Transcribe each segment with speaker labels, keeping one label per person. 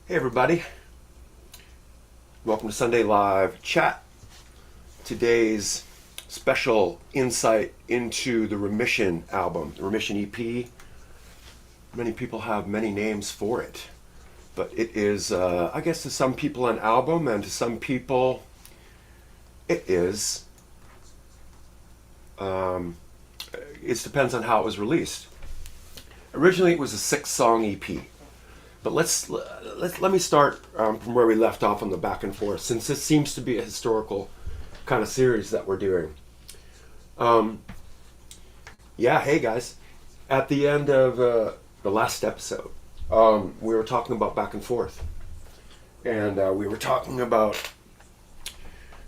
Speaker 1: Hey everybody, welcome to Sunday Live Chat. Today's special insight into the Remission album, the Remission EP. Many people have many names for it, but it is, I guess to some people an album, and to some people it is, it depends on how it was released. Originally it was a 6-song EP. But let me start from where we left off on the back and forth, since this seems to be a historical kind of series that we're doing. Hey guys, at the end of the last episode, we were talking about back and forth, and we were talking about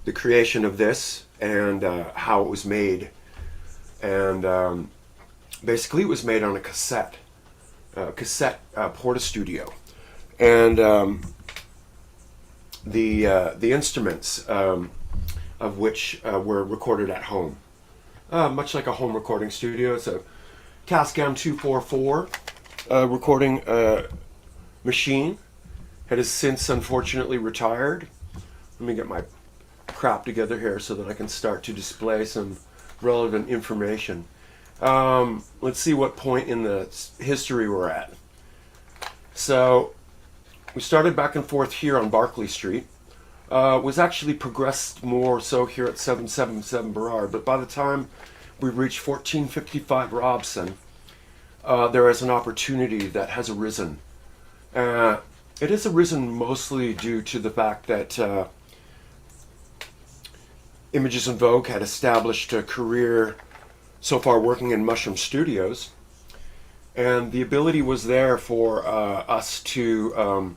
Speaker 1: the creation of this and how it was made, and basically it was made on a cassette Porta-Studio, and the instruments of which were recorded at home, much like a home recording studio. It's a Tascam 244 recording machine. It has since unfortunately retired. Let me get my crap together here so that I can start to display some relevant information. Let's see what point in the history we're at. So we started back and forth here on Barclay Street. Was actually progressed more so here at 777 Burrard, but by the time we reached 1455 Robson, there is an opportunity that has arisen. It has arisen mostly due to the fact that Images in Vogue had established a career so far working in Mushroom Studios, and the ability was there for us to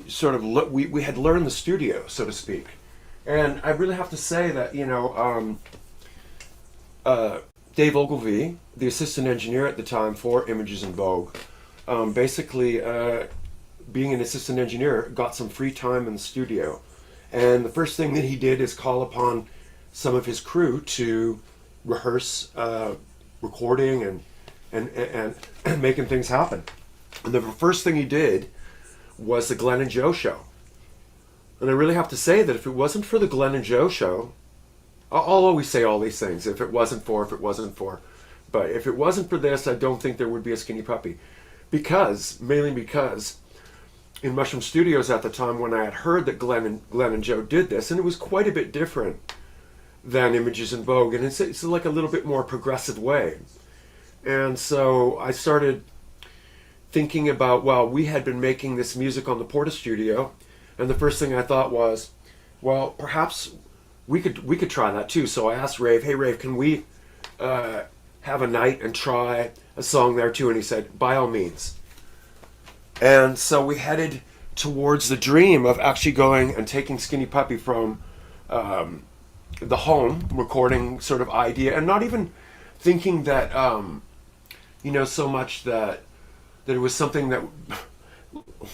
Speaker 1: sort of look. We had learned the studio, so to speak, and I really have to say that Dave Ogilvy, the assistant engineer at the time for Images in Vogue, basically being an assistant engineer, got some free time in the studio, and the first thing that he did is call upon some of his crew to rehearse recording and making things happen. And the first thing he did was the Glenn and Joe show. And I really have to say that if it wasn't for the Glenn and Joe show, I'll always say all these things, if it wasn't for, but if it wasn't for this, I don't think there would be a Skinny Puppy. Mainly because in Mushroom Studios at the time, when I had heard that Glenn and Joe did this, and it was quite a bit different than Images in Vogue, and it's like a little bit more progressive way. And so I started thinking about, well, we had been making this music on the Porta-Studio, and the first thing I thought was, well, perhaps we could try that too. So I asked Rave, hey Rave, can we have a night and try a song there too? And he said, by all means. And so we headed towards the dream of actually going and taking Skinny Puppy from the home recording sort of idea, and not even thinking that so much that it was something that,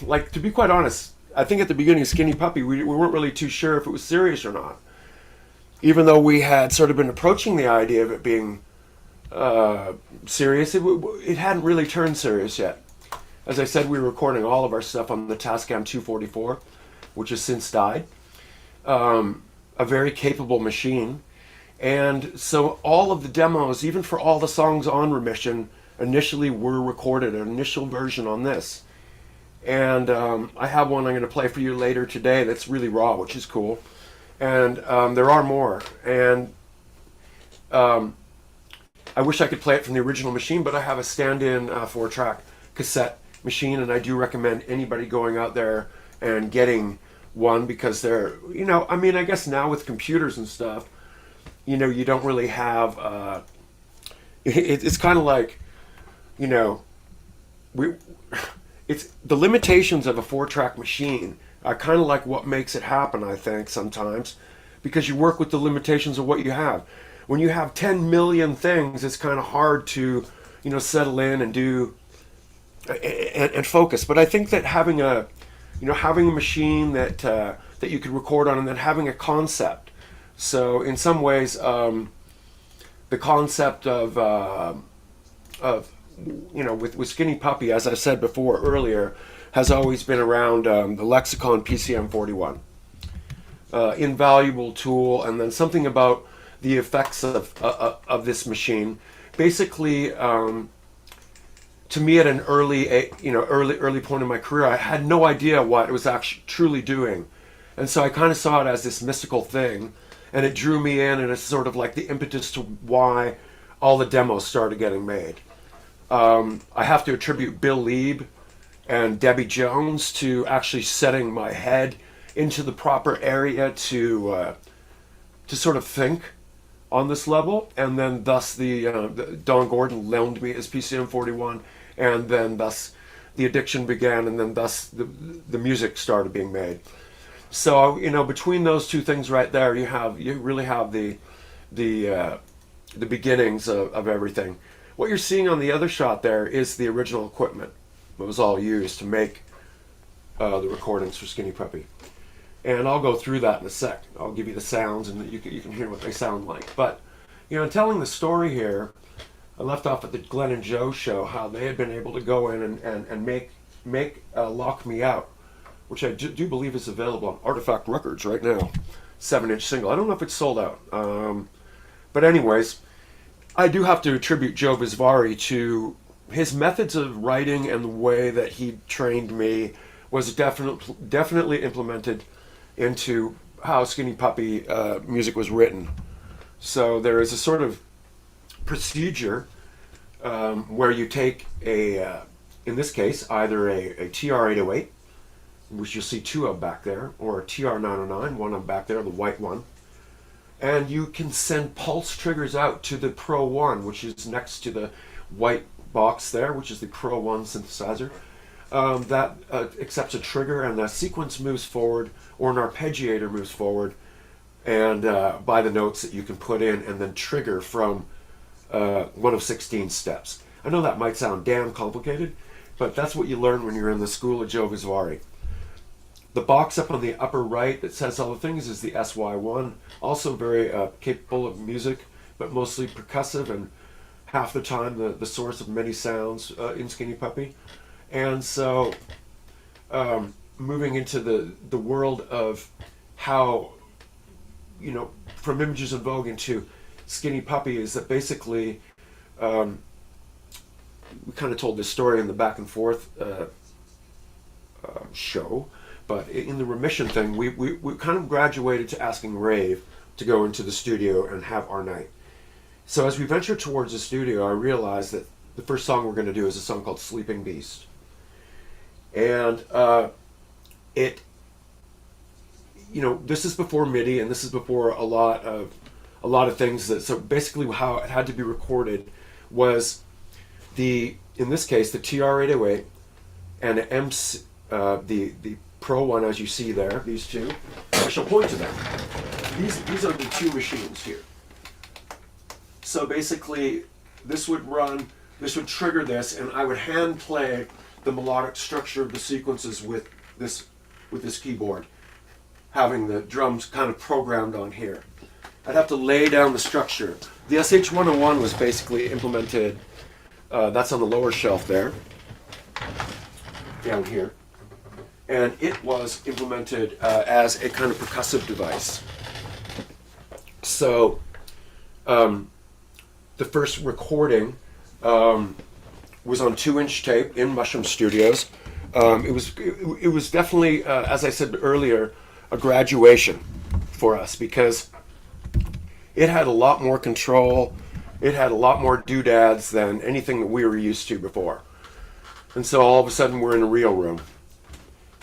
Speaker 1: like, to be quite honest, I think at the beginning of Skinny Puppy we weren't really too sure if it was serious or not, even though we had sort of been approaching the idea of it being serious. It hadn't really turned serious yet. As I said, we were recording all of our stuff on the Tascam 244, which has since died. A very capable machine, and so all of the demos, even for all the songs on Remission, initially were recorded, an initial version on this. And I have one I'm going to play for you later today that's really raw, which is cool, and there are more, and I wish I could play it from the original machine, but I have a stand-in 4-track cassette machine, and I do recommend anybody going out there and getting one, because they're, I guess now with computers and stuff, you don't really have, it's kind of like, it's the limitations of a 4-track machine are kind of like what makes it happen, I think, sometimes, because you work with the limitations of what you have. When you have 10 million things, it's kind of hard to, settle in and do, and focus. But I think that having a machine that you could record on, and then having a concept. So in some ways, the concept of with Skinny Puppy, as I said before earlier, has always been around the Lexicon PCM41. Invaluable tool, and then something about the effects of this machine. Basically, to me, at an early point in my career, I had no idea what it was actually truly doing, and so I kind of saw it as this mystical thing, and it drew me in, and it's sort of like the impetus to why all the demos started getting made. I have to attribute Bill Lieb and Debbie Jones to actually setting my head into the proper area to sort of think on this level, and then thus the Don Gordon loaned me his PCM41, and then thus the addiction began, and then thus the music started being made. So between those two things right there, you really have the beginnings of everything. What you're seeing on the other shot there is the original equipment that was all used to make the recordings for Skinny Puppy. And I'll go through that in a sec. I'll give you the sounds, and you can hear what they sound like. But, telling the story here, I left off at the Glenn and Joe show, how they had been able to go in and make Lock Me Out, which I do believe is available on Artifact Records right now. 7-inch single. I don't know if it's sold out. But anyways, I do have to attribute Joe Barresi to his methods of writing, and the way that he trained me was definitely implemented into how Skinny Puppy music was written. So there is a sort of procedure where you take in this case, either a TR-808, which you'll see two of back there, or a TR-909, one of back there, the white one. And you can send pulse triggers out to the Pro 1, which is next to the white box there, which is the Pro 1 synthesizer. That accepts a trigger, and the sequence moves forward, or an arpeggiator moves forward, and by the notes that you can put in, and then trigger from one of 16 steps. I know that might sound damn complicated, but that's what you learn when you're in the school of Joe Barresi. The box up on the upper right that says all the things is the SY1, also very capable of music, but mostly percussive, and half the time the source of many sounds in Skinny Puppy. And so moving into the world of how, from Images in Vogue into Skinny Puppy, is that basically we kind of told this story in the back and forth show. But in the Remission thing, we kind of graduated to asking Rave to go into the studio and have our night. So as we ventured towards the studio, I realized that the first song we're going to do is a song called Sleeping Beast. And this is before MIDI, and this is before a lot of things that. So basically, how it had to be recorded was in this case, the TR-808 and the Pro 1, as you see there, these two. I shall point to them. These are the two machines here. So basically, this would trigger this, and I would hand play the melodic structure of the sequences with this keyboard, having the drums kind of programmed on here. I'd have to lay down the structure. The SH-101 was basically implemented, that's on the lower shelf there, down here. And it was implemented as a kind of percussive device. So the first recording was on 2-inch tape in Mushroom Studios. It was definitely, as I said earlier, a graduation for us, because it had a lot more control. It had a lot more doodads than anything that we were used to before. And so all of a sudden we're in a real room.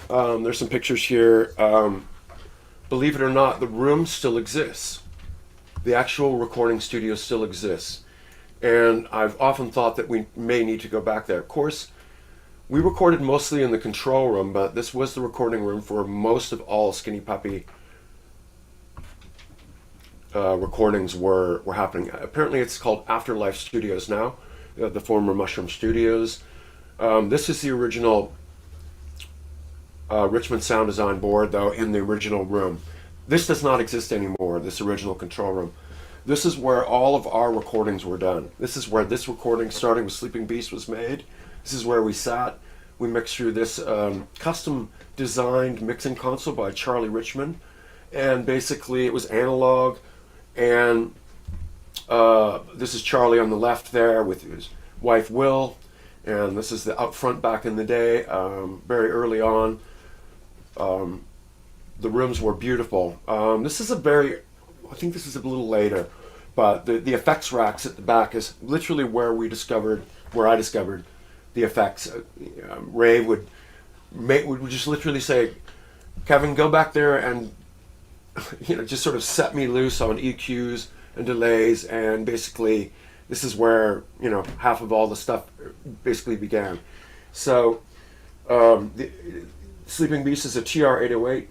Speaker 1: There's some pictures here. Believe it or not, the room still exists. The actual recording studio still exists. And I've often thought that we may need to go back there. Of course, we recorded mostly in the control room, but this was the recording room for most of all Skinny Puppy recordings were happening. Apparently it's called Afterlife Studios now, the former Mushroom Studios. This is the original Richmond sound design board, though, in the original room. This does not exist anymore, this original control room. This is where all of our recordings were done. This is where this recording, starting with Sleeping Beast, was made. This is where we sat we mixed through this custom designed mixing console by Charlie Richmond, and basically it was analog, and this is Charlie on the left there with his wife Will, and this is the up front back in the day, very early on. The rooms were beautiful. This is I think this is a little later, but the effects racks at the back is literally where I discovered the effects. Ray would just literally say, Kevin, go back there and just sort of set me loose on EQs and delays, and basically this is where half of all the stuff basically began. So the Sleeping Beast is a TR-808,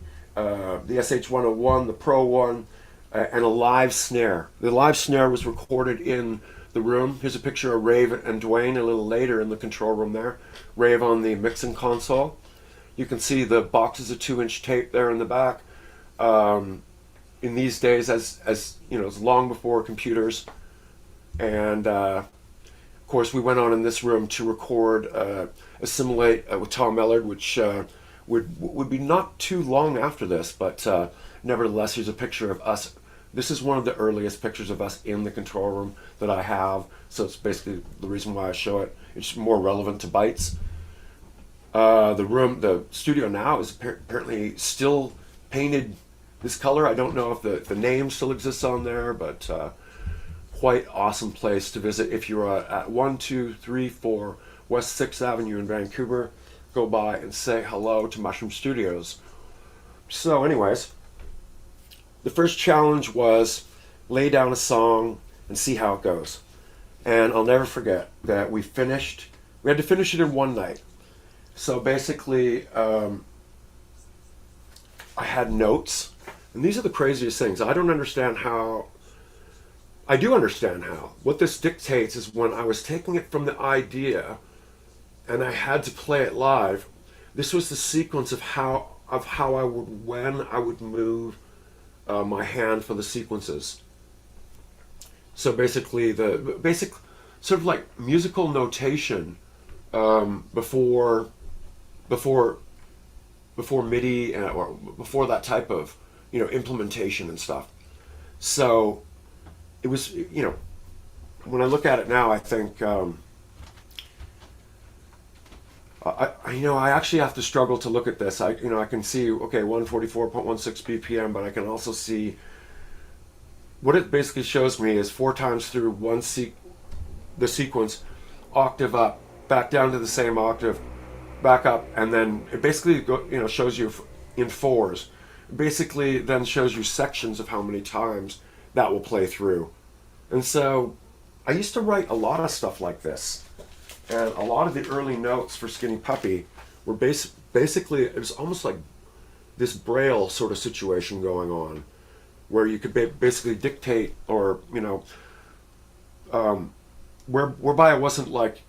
Speaker 1: the SH-101, the Pro one, and a live snare. The live snare was recorded in the room. Here's a picture of Rave and Dwayne a little later in the control room there. Rave on the mixing console. You can see the boxes of 2-inch tape there in the back. In these days, as long before computers, and of course we went on in this room to record Assimilate with Tom Mellard, which would be not too long after this, but nevertheless, here's a picture of us. This is one of the earliest pictures of us in the control room that I have, so it's basically the reason why I show it. It's more relevant to bytes. The studio now is apparently still painted this color. I don't know if the name still exists on there, but quite awesome place to visit if you're at 1234 West 6th Avenue in Vancouver. Go by and say hello to Mushroom Studios. So anyways, the first challenge was lay down a song and see how it goes. And I'll never forget that we had to finish it in one night. So basically, I had notes, and these are the craziest things. I don't understand how. I do understand how. What this dictates is when I was taking it from the idea and I had to play it live, this was the sequence of how I would move my hand for the sequences. So basically, the basic sort of like musical notation before MIDI or before that type of implementation and stuff. So it was when I look at it now, I think I actually have to struggle to look at this. I can see 144.16 BPM, but I can also see what it basically shows me is 4 times through the sequence, octave up, back down to the same octave, back up, and then it basically shows you in 4s. Basically then shows you sections of how many times that will play through. And so I used to write a lot of stuff like this. And a lot of the early notes for Skinny Puppy were basically, it was almost like this Braille sort of situation going on, where you could basically dictate, or whereby it wasn't like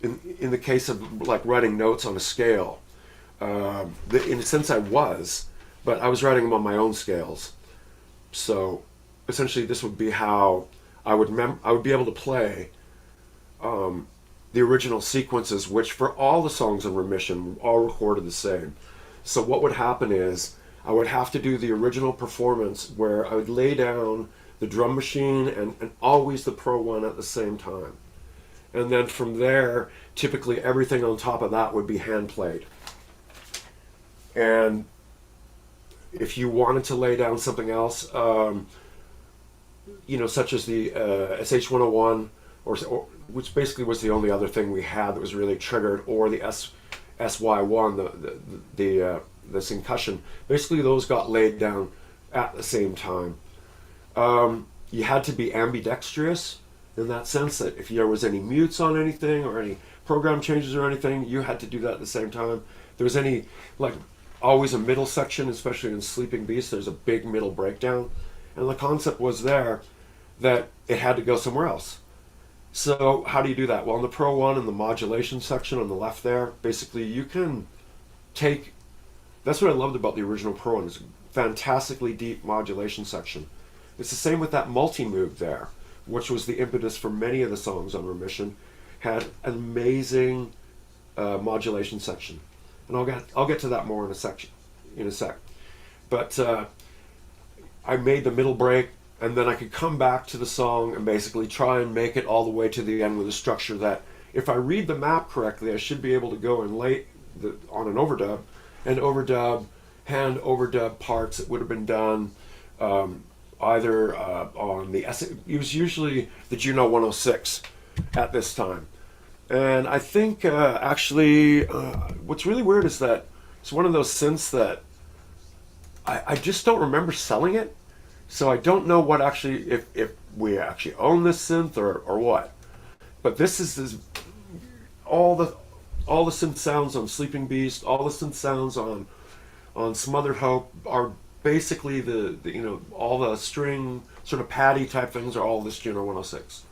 Speaker 1: in the case of like writing notes on a scale. In a sense, I was, but I was writing them on my own scales. So essentially, this would be how I would be able to play the original sequences, which for all the songs on Remission were all recorded the same. So what would happen is I would have to do the original performance where I would lay down the drum machine and always the Pro One at the same time. And then from there, typically everything on top of that would be hand played. And if you wanted to lay down something else, such as the SH-101, or which basically was the only other thing we had that was really triggered, or the SY1, the syncussion. Basically, those got laid down at the same time. You had to be ambidextrous in that sense that if there was any mutes on anything or any program changes or anything, you had to do that at the same time. If there was any, like, always a middle section, especially in Sleeping Beast, there's a big middle breakdown. And the concept was there that it had to go somewhere else. So how do you do that? Well, in the Pro One, in the modulation section on the left there, basically you can take, that's what I loved about the original Pro One, is a fantastically deep modulation section. It's the same with that multi-move there, which was the impetus for many of the songs on Remission. Had an amazing modulation section, and I'll get to that more in a sec. But I made the middle break, and then I could come back to the song and basically try and make it all the way to the end with a structure that, if I read the map correctly, I should be able to go and lay on an overdub, and hand overdub parts that would have been done either on the it was usually the Juno 106 at this time. And I think actually what's really weird is that it's one of those synths that I just don't remember selling it, so I don't know what actually, if we actually own this synth or what. But this is all the synth sounds on Sleeping Beast, all the synth sounds on Smothered Hope are basically the all the string sort of paddy type things are all this Juno 106,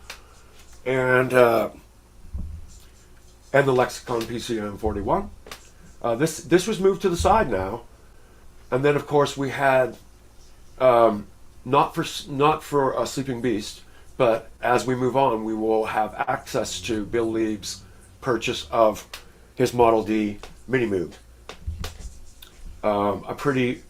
Speaker 1: and the Lexicon PCM 41. This was moved to the side now, and then of course we had not for Sleeping Beast, but as we move on, we will have access to Bill Lieb's purchase of his Model D Mini Moog. A pretty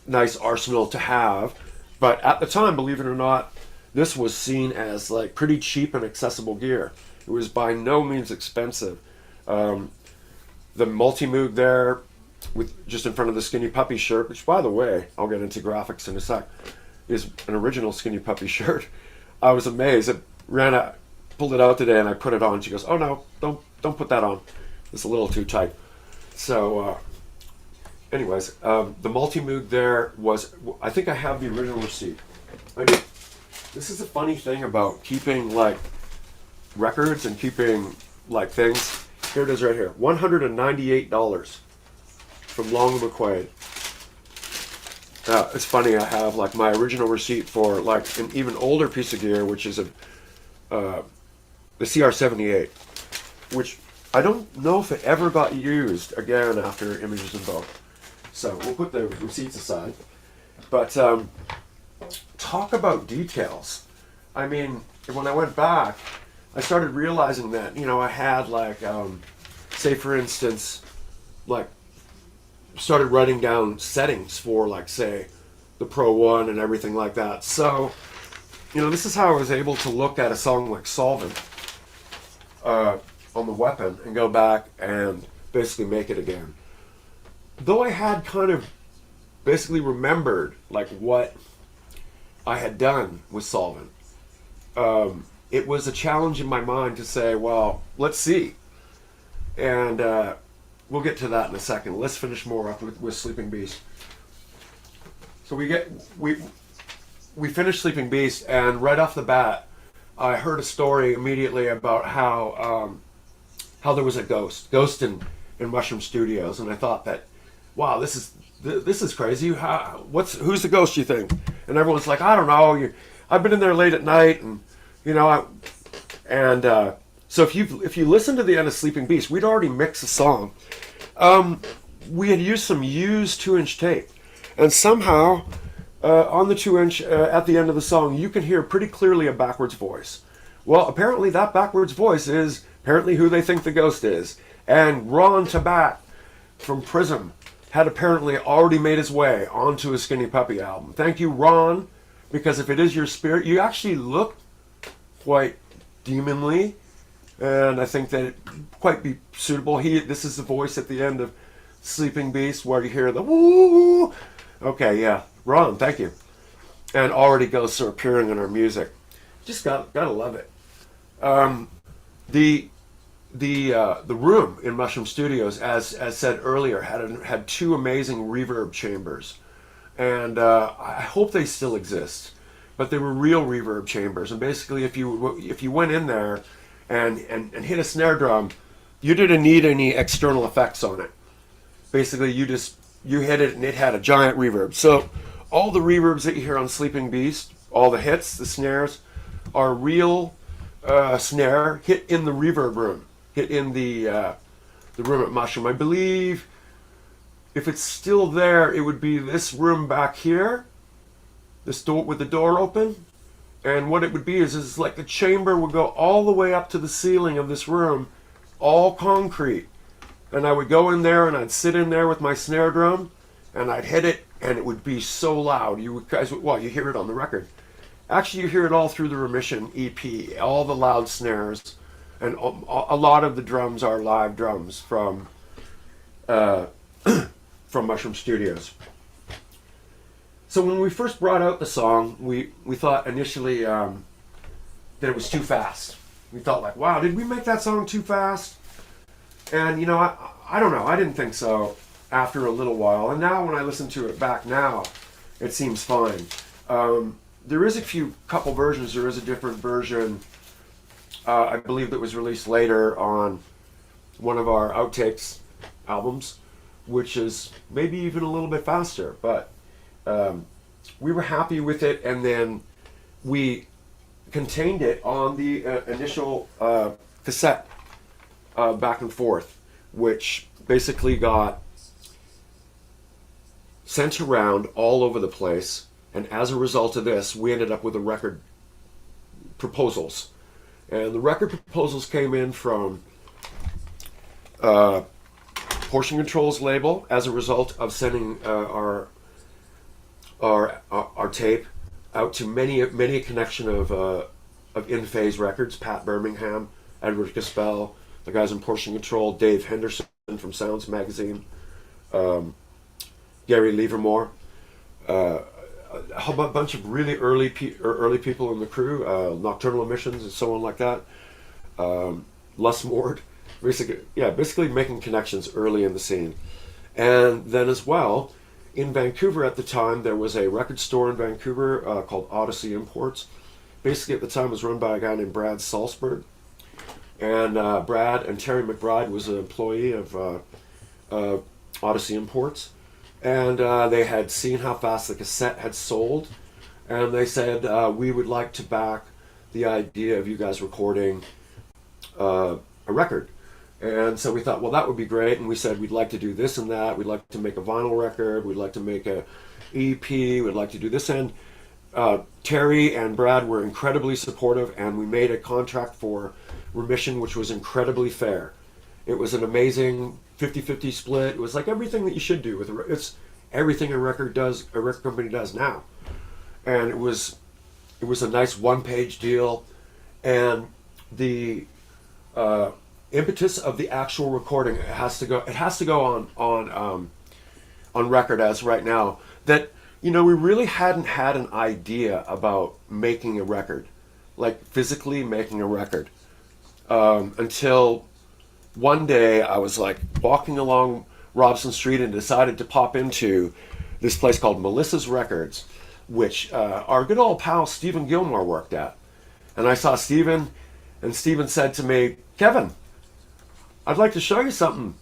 Speaker 1: nice arsenal to have, but at the time, believe it or not, this was seen as like pretty cheap and accessible gear. It was by no means expensive. The multi-moog there, with just in front of the Skinny Puppy shirt, which, by the way, I'll get into graphics in a sec, is an original Skinny Puppy shirt. I was amazed. Pulled it out today, and I put it on. She goes, "Oh no, don't put that on. It's a little too tight." So, anyways, the multi-moog there was. I think I have the original receipt. I do. This is a funny thing about keeping like records and keeping like things. Here it is right here. $198 from Long McQuaid. It's funny, I have like my original receipt for like an even older piece of gear, which is the CR78, which I don't know if it ever got used again after Images in Vogue. So we'll put the receipts aside. But talk about details. I mean, when I went back, I started realizing that, I had like, say for instance, like started writing down settings for like, say, the Pro 1 and everything like that. So, this is how I was able to look at a song like Solvent on the Weapon and go back and basically make it again. Though I had kind of basically remembered like what I had done with Solvent, it was a challenge in my mind to say, well, let's see. And we'll get to that in a second. Let's finish more up with Sleeping Beast. So we finished Sleeping Beast, and right off the bat, I heard a story immediately about how there was a ghost in Mushroom Studios, and I thought that, wow, this is crazy. Who's the ghost, you think? And everyone's like, I don't know. I've been in there late at night, and so if you listen to the end of Sleeping Beast, we'd already mixed a song. We had used some used 2-inch tape, and somehow on the 2-inch at the end of the song, you can hear pretty clearly a backwards voice. Well, apparently that backwards voice is apparently who they think the ghost is. And Ron Tabat from Prism had apparently already made his way onto a Skinny Puppy album. Thank you, Ron, because if it is your spirit, you actually look quite demonly, and I think that it quite be suitable. This is the voice at the end of Sleeping Beast where you hear the woo. Okay, yeah, Ron, thank you. And already ghosts are appearing in our music. Just gotta love it. The room in Mushroom Studios, as said earlier, had 2 amazing reverb chambers, and I hope they still exist. But they were real reverb chambers, and basically, if you went in there and hit a snare drum, you didn't need any external effects on it. Basically, you hit it and it had a giant reverb. So all the reverbs that you hear on Sleeping Beast, all the hits, the snares, are real snare hit in the reverb room, hit in the room at Mushroom. I believe if it's still there, it would be this room back here, this door with the door open. And what it would be is like the chamber would go all the way up to the ceiling of this room, all concrete. And I would go in there and I'd sit in there with my snare drum and I'd hit it and it would be so loud. You guys, well, you hear it on the record. Actually, you hear it all through the Remission EP, all the loud snares, and a lot of the drums are live drums from from Mushroom Studios. So when we first brought out the song, we thought initially that it was too fast. We thought like, wow, did we make that song too fast? And you know, I don't know, I didn't think so after a little while. And now when I listen to it back now, it seems fine. There is a couple versions. There is a different version, I believe, that was released later on one of our outtakes albums, which is maybe even a little bit faster. But we were happy with it, and then we contained it on the initial cassette back and forth, which basically got sent around all over the place. And as a result of this, we ended up with the record proposals. And the record proposals came in from Portion Control's label as a result of sending our tape out to many a connection of In Phase Records, Pat Birmingham, Edward Gaspell, the guys in Portion Control, Dave Henderson from Sounds Magazine, Gary Livermore, a bunch of really early people in the crew, Nocturnal Emissions and so on like that, Les Mord, basically making connections early in the scene. And then as well, in Vancouver at the time, there was a record store in Vancouver called Odyssey Imports. Basically at the time it was run by a guy named Brad Salzberg. And Brad and Terry McBride was an employee of Odyssey Imports. And they had seen how fast the cassette had sold. And they said, we would like to back the idea of you guys recording a record. And so we thought, well, that would be great. And we said, we'd like to do this and that. We'd like to make a vinyl record. We'd like to make a EP. We'd like to do this. And Terry and Brad were incredibly supportive. And we made a contract for Remission, which was incredibly fair. It was an amazing 50-50 split. It was like everything that you should do with it's everything a record company does now. And it was a nice one-page deal. And the impetus of the actual recording, it has to go on record as right now that, you know, we really hadn't had an idea about making a record, like physically making a record, until one day I was like walking along Robson Street and decided to pop into this place called Melissa's Records, which our good old pal Stephen Gilmore worked at. And I saw Stephen, and Stephen said to me, "Kevin, I'd like to show you something.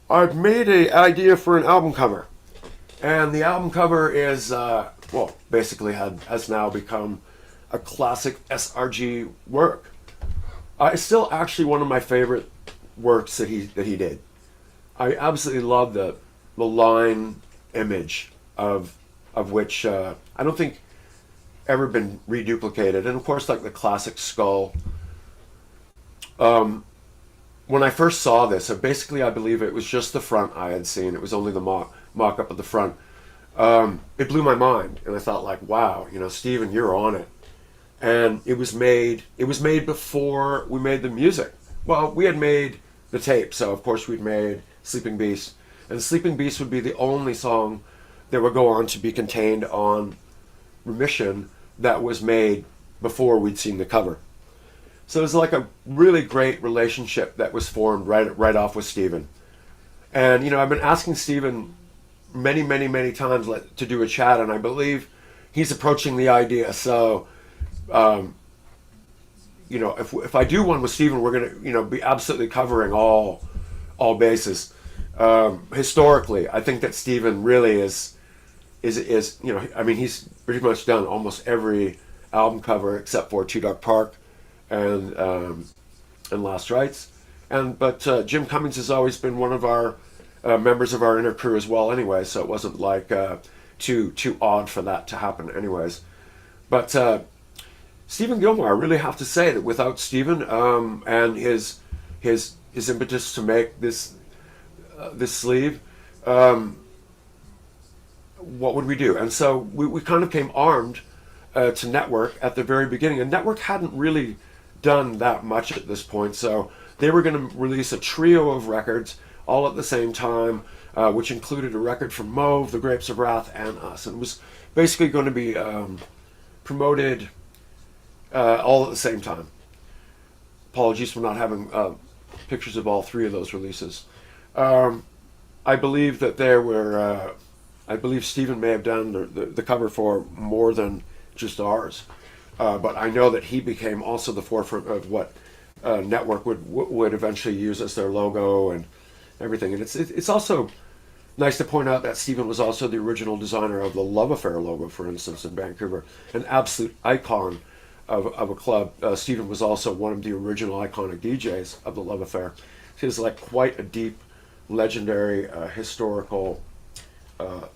Speaker 1: I've made an idea for an album cover." And the album cover is, basically has now become a classic SRG work. It's still actually one of my favorite works that he did. I absolutely love the line image of which I don't think ever been reduplicated, and of course like the classic skull. When I first saw this, basically I believe it was just the front I had seen. It was only the mock-up of the front. It blew my mind, and I thought like, wow, you know, Stephen, you're on it. And it was made before we made the music. Well, we had made the tape, so of course we'd made Sleeping Beast. And Sleeping Beast would be the only song that would go on to be contained on Remission that was made before we'd seen the cover. So it was like a really great relationship that was formed right off with Stephen. And, you know, I've been asking Stephen many times to do a chat, and I believe he's approaching the idea. So, you know, if I do one with Stephen, we're going to, you know, be absolutely covering all bases. Historically, I think that Stephen really is, you know, I mean, he's pretty much done almost every album cover except for Two Dark Park and Last Rites. But Jim Cummings has always been one of our members of our inner crew as well anyway, so it wasn't like too odd for that to happen anyways. But Stephen Gilmore, I really have to say that without Stephen and his his impetus to make this sleeve, um, what would we do? And so we kind of came armed to Network at the very beginning, and Network hadn't really done that much at this point, so they were going to release a trio of records all at the same time, which included a record from Mauve, The Grapes of Wrath, and us, and it was basically going to be promoted all at the same time. Apologies for not having pictures of all three of those releases. I believe that there were, I believe Stephen may have done the cover for more than just ours, but I know that he became also the forefront of what Network would eventually use as their logo and everything. And it's also nice to point out that Stephen was also the original designer of the Love Affair logo, for instance, in Vancouver, an absolute icon of a club. Stephen was also one of the original iconic DJs of the Love Affair. He's like quite a deep, legendary, historical, sort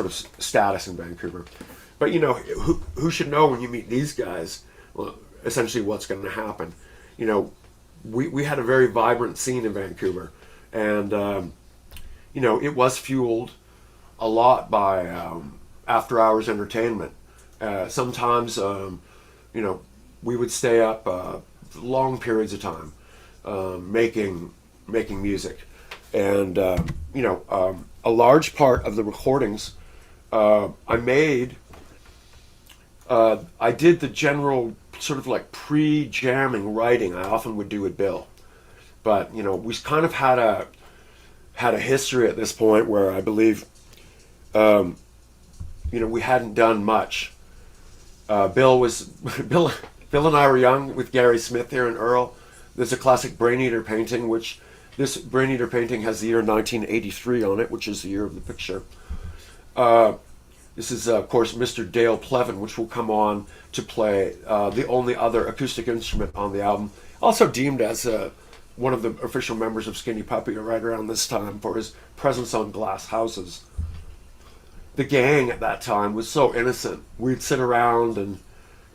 Speaker 1: of status in Vancouver. But who should know when you meet these guys? Well, essentially, what's going to happen? We had a very vibrant scene in Vancouver, and it was fueled a lot by after-hours entertainment. Sometimes, we would stay up long periods of time making music, and a large part of the recordings I made. I did the general sort of like pre-jamming writing I often would do with Bill, but we kind of had a history at this point where I believe we hadn't done much. Bill and I were young with Gary Smith here in Earl. There's a classic Brain Eater painting, which this Brain Eater painting has the year 1983 on it, which is the year of the picture. This is, of course, Mr. Dale Plevin, which will come on to play the only other acoustic instrument on the album. Also deemed as one of the official members of Skinny Puppy right around this time for his presence on Glass Houses. The gang at that time was so innocent. We'd sit around and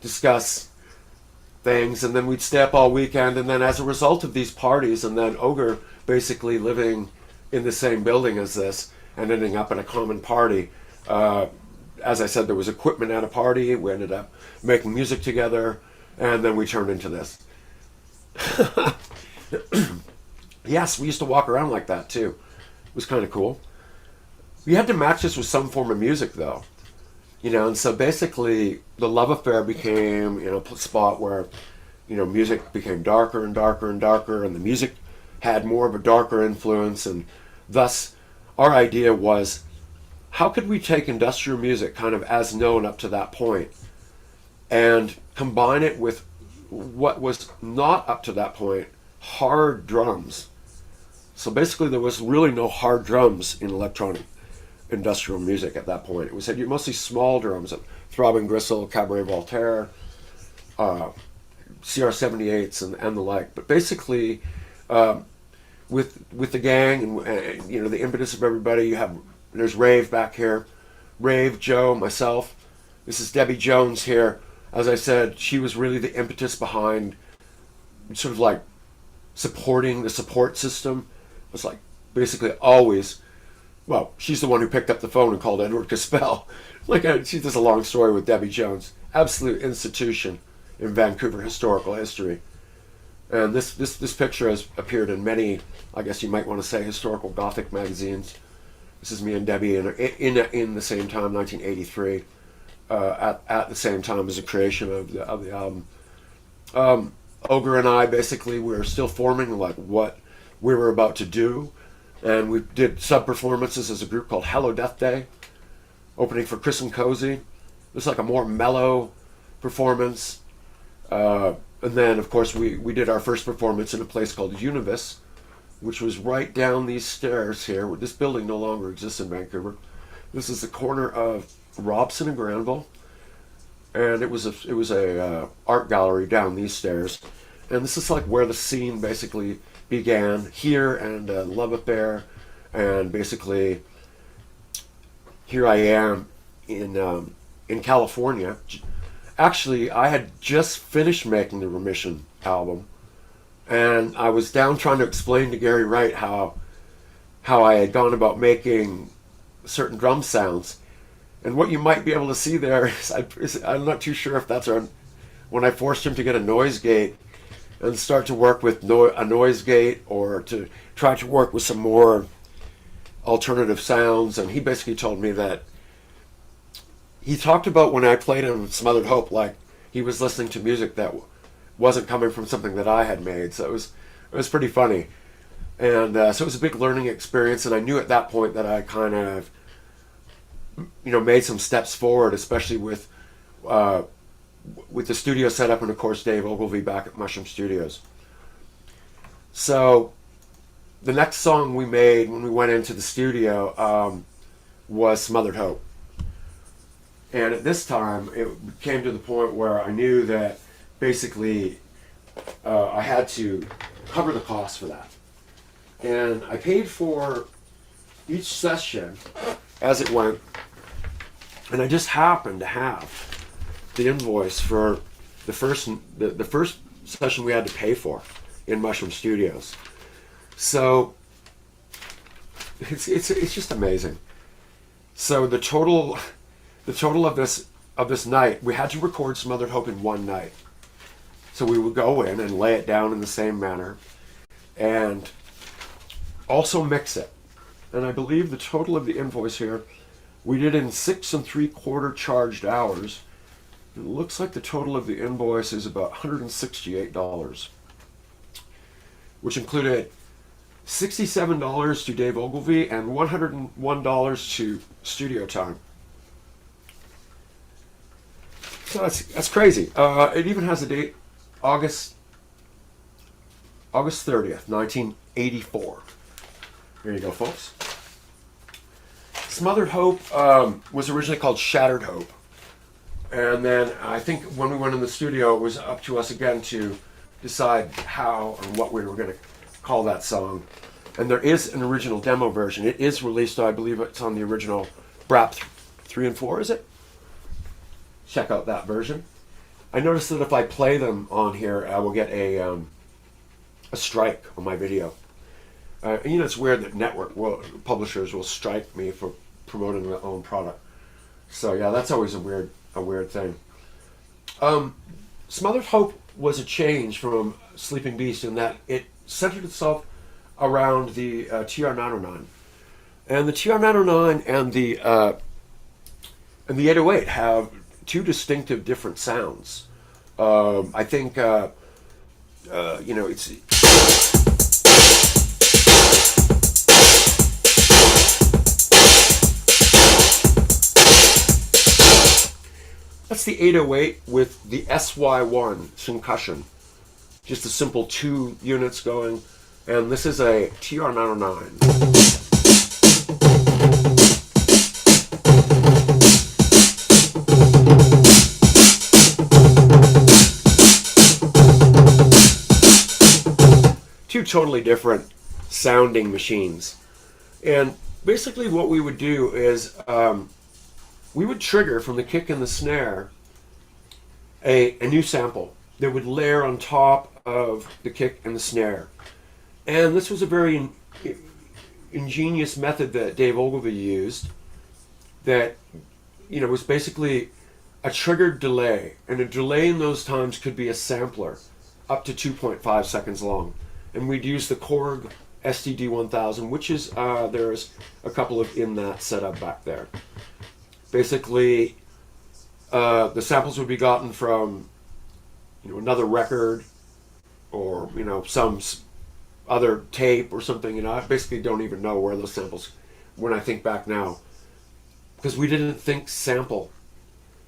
Speaker 1: discuss things, and then we'd stay up all weekend, and then as a result of these parties, and then Ogre basically living in the same building as this and ending up at a common party, as I said, there was equipment at a party. We ended up making music together, and then we turned into this. Yes, we used to walk around like that too. It was kind of cool. We had to match this with some form of music, though. And so basically the Love Affair became, a spot where, music became darker and darker and darker, and the music had more of a darker influence, and thus our idea was, how could we take industrial music kind of as known up to that point and combine it with what was not up to that point, hard drums. So basically there was really no hard drums in electronic industrial music at that point. It was mostly small drums, Throbbing Gristle, Cabaret Voltaire, CR78s and the like. But basically with the gang and the impetus of everybody, there's Rave back here. Rave, Joe, myself. This is Debbie Jones here. As I said, she was really the impetus behind sort of like supporting the support system. It was like basically always, well, she's the one who picked up the phone and called Edward Caspell. She does a long story with Debbie Jones. Absolute institution in Vancouver historical history. And this picture has appeared in many, I guess you might want to say, historical Gothic magazines. This is me and Debbie in the same time, 1983, at the same time as the creation of the album. Ogre and I, basically, we were still forming like what we were about to do, and we did sub-performances as a group called Hello Death Day, opening for Chris and Cozy. It was like a more mellow performance. And then, of course, we did our first performance in a place called Univis, which was right down these stairs here. This building no longer exists in Vancouver. This is the corner of Robson and Granville, and it was a art gallery down these stairs. And this is like where the scene basically began here, and Love Affair, and basically here I am in California. Actually, I had just finished making the Remission album And I was down trying to explain to Gary Wright how I had gone about making certain drum sounds. And what you might be able to see there is I'm not too sure if that's when I forced him to get a noise gate and start to work with a noise gate, or to try to work with some more alternative sounds. And he basically told me that he talked about when I played him Smothered Hope like he was listening to music that wasn't coming from something that I had made. So it was pretty funny. And so it was a big learning experience, and I knew at that point that I kind of, made some steps forward, especially with the studio setup, and of course Dave Ogilvy back at Mushroom Studios. So the next song we made when we went into the studio was Smothered Hope. And at this time, it came to the point where I knew that basically I had to cover the cost for that. And I paid for each session as it went, and I just happened to have the invoice for the first session we had to pay for in Mushroom Studios. So it's just amazing. So the total of this night, we had to record Smothered Hope in one night. So we would go in and lay it down in the same manner, and also mix it. And I believe the total of the invoice here, we did in 6 3/4 charged hours. It looks like the total of the invoice is about $168, which included $67 to Dave Ogilvy and $101 to studio time. So that's crazy. It even has a date, August 30th, 1984. There you go, folks. Smothered Hope was originally called Shattered Hope. And then I think when we went in the studio, it was up to us again to decide how and what we were going to call that song. And there is an original demo version. It is released, I believe it's on the original BRAP 3 and 4, is it? Check out that version. I noticed that if I play them on here, I will get a strike on my video. It's weird that publishers will strike me for promoting their own product. So yeah, that's always a weird thing. Smothered Hope was a change from Sleeping Beast in that it centered itself around the TR-909, and the TR-909 and the 808 have two distinctive different sounds. I think it's. That's the 808 with the SY1 concussion. Just a simple 2 units going. And this is a TR-909. Two totally different sounding machines. And basically what we would do is we would trigger from the kick and the snare a new sample that would layer on top of the kick and the snare. And this was a very ingenious method that Dave Ogilvy used that, was basically a triggered delay. And a delay in those times could be a sampler up to 2.5 seconds long. And we'd use the Korg STD-1000, which is, there's a couple of in that setup back there. Basically, the samples would be gotten from, another record or, some other tape or something. I basically don't even know where those samples, when I think back now, because we didn't think sample,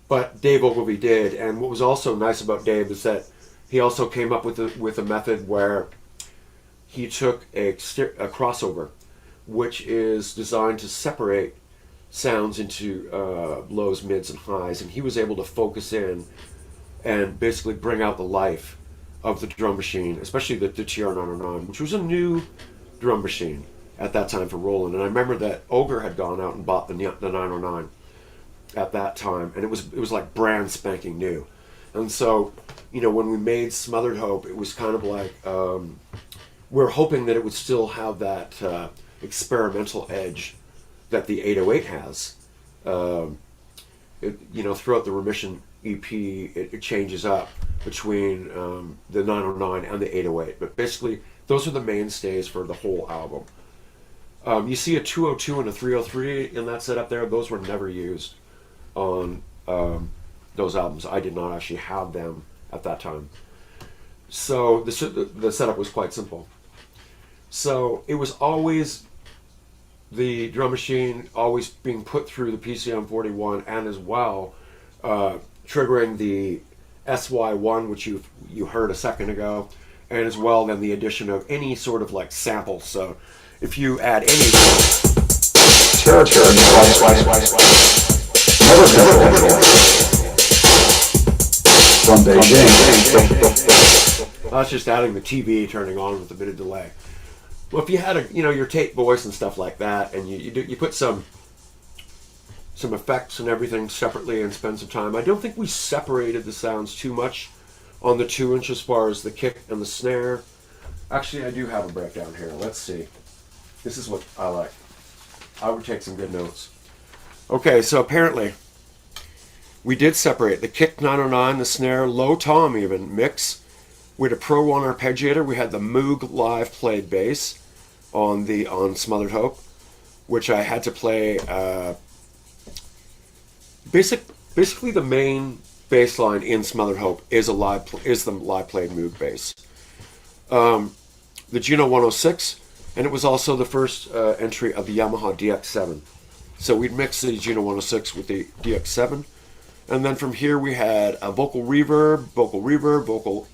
Speaker 1: but Dave Ogilvy did. And what was also nice about Dave is that he also came up with a method where he took a crossover, which is designed to separate sounds into lows, mids, and highs, and he was able to focus in and basically bring out the life of the drum machine, especially the TR-909, which was a new drum machine at that time for Roland. And I remember that Ogre had gone out and bought the 909 at that time, and it was like brand spanking new. And so, when we made Smothered Hope, it was kind of like we're hoping that it would still have that experimental edge that the 808 has. Throughout the Remission EP, it changes up between the 909 and the 808. But basically, those are the mainstays for the whole album. You see a 202 and a 303 in that setup there. Those were never used on those albums. I did not actually have them at that time. So the setup was quite simple. So it was always the drum machine always being put through the PCM 41, and as well triggering the SY1, which you heard a second ago, and as well then the addition of any sort of like sample. So if you add any territory, from Beijing. That's just adding the TV turning on with a bit of delay. Well, if you had your tape voice and stuff like that, and you put some effects and everything separately and spend some time. I don't think we separated the sounds too much on the 2-inch as far as the kick and the snare. Actually, I do have a breakdown here. Let's see. This is what I like. I would take some good notes. Okay, so apparently we did separate the kick 909, the snare, low tom even, mix. We had a Pro 1 arpeggiator. We had the Moog live played bass on Smothered Hope, which I had to play. Basically, the main bass line in Smothered Hope is the live played Moog bass. The Juno 106, and it was also the first entry of the Yamaha DX7. So we'd mix the Juno 106 with the DX7, and then from here we had a vocal reverb, vocal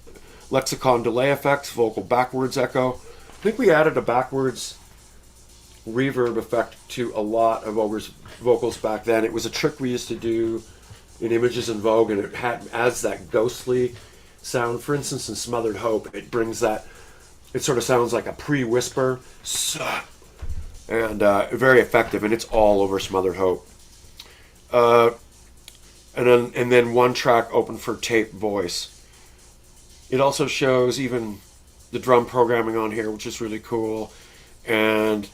Speaker 1: lexicon delay effects, vocal backwards echo. I think we added a backwards reverb effect to a lot of Ogre's vocals back then. It was a trick we used to do in Images in Vogue, and it adds that ghostly sound. For instance, in Smothered Hope, it brings that, it sort of sounds like a pre-whisper, and very effective, and it's all over Smothered Hope. And then one track open for tape voice. It also shows even the drum programming on here, which is really cool, and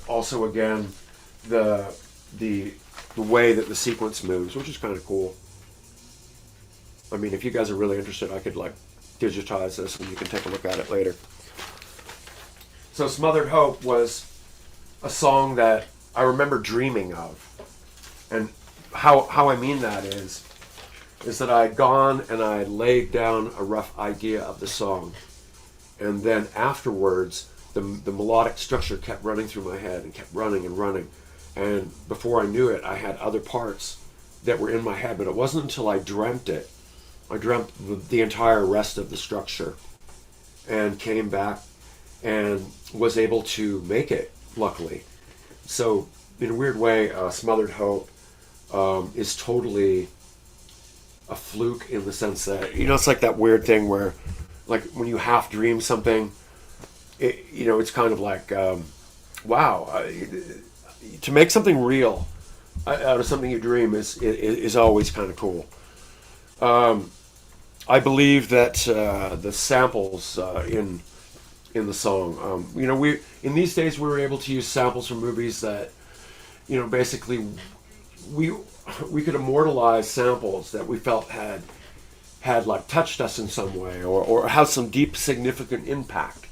Speaker 1: also again the way that the sequence moves, which is kind of cool. I mean, if you guys are really interested, I could like digitize this and you can take a look at it later. So Smothered Hope was a song that I remember dreaming of, and how I mean that is that I had gone and I had laid down a rough idea of the song, and then afterwards the melodic structure kept running through my head and kept running and running, and before I knew it I had other parts that were in my head, but it wasn't until I dreamt it. I dreamt the entire rest of the structure and came back and was able to make it, luckily. So in a weird way, Smothered Hope is totally a fluke, in the sense that, it's like that weird thing where, like, when you half dream something, it's kind of like, wow, to make something real out of something you dream is always kind of cool. I believe that the samples in the song, we in these days we were able to use samples from movies that, basically we could immortalize samples that we felt had like touched us in some way, or have some deep significant impact.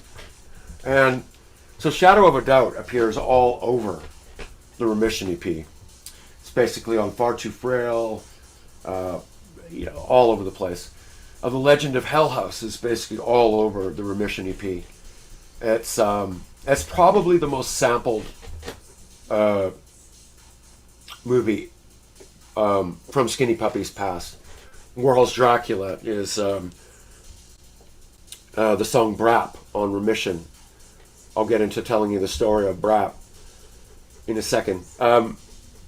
Speaker 1: And so Shadow of a Doubt appears all over the Remission EP. It's basically on Far Too Frail, all over the place. The Legend of Hell House is basically all over the Remission EP. It's probably the most sampled movie from Skinny Puppy's past. Warhol's Dracula is the song Brap on Remission. I'll get into telling you the story of Brap in a second.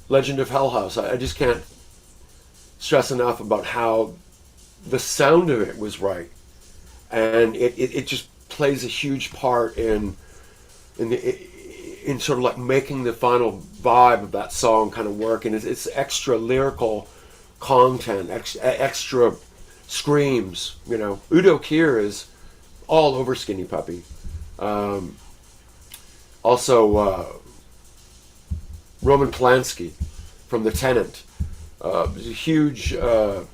Speaker 1: Legend of Hell House, I just can't stress enough about how the sound of it was right, and it just plays a huge part in sort of like making the final vibe of that song kind of work, and it's extra lyrical content, extra screams. You know, Udo Kier is all over Skinny Puppy. Also, Roman Polanski from The Tenant. There's a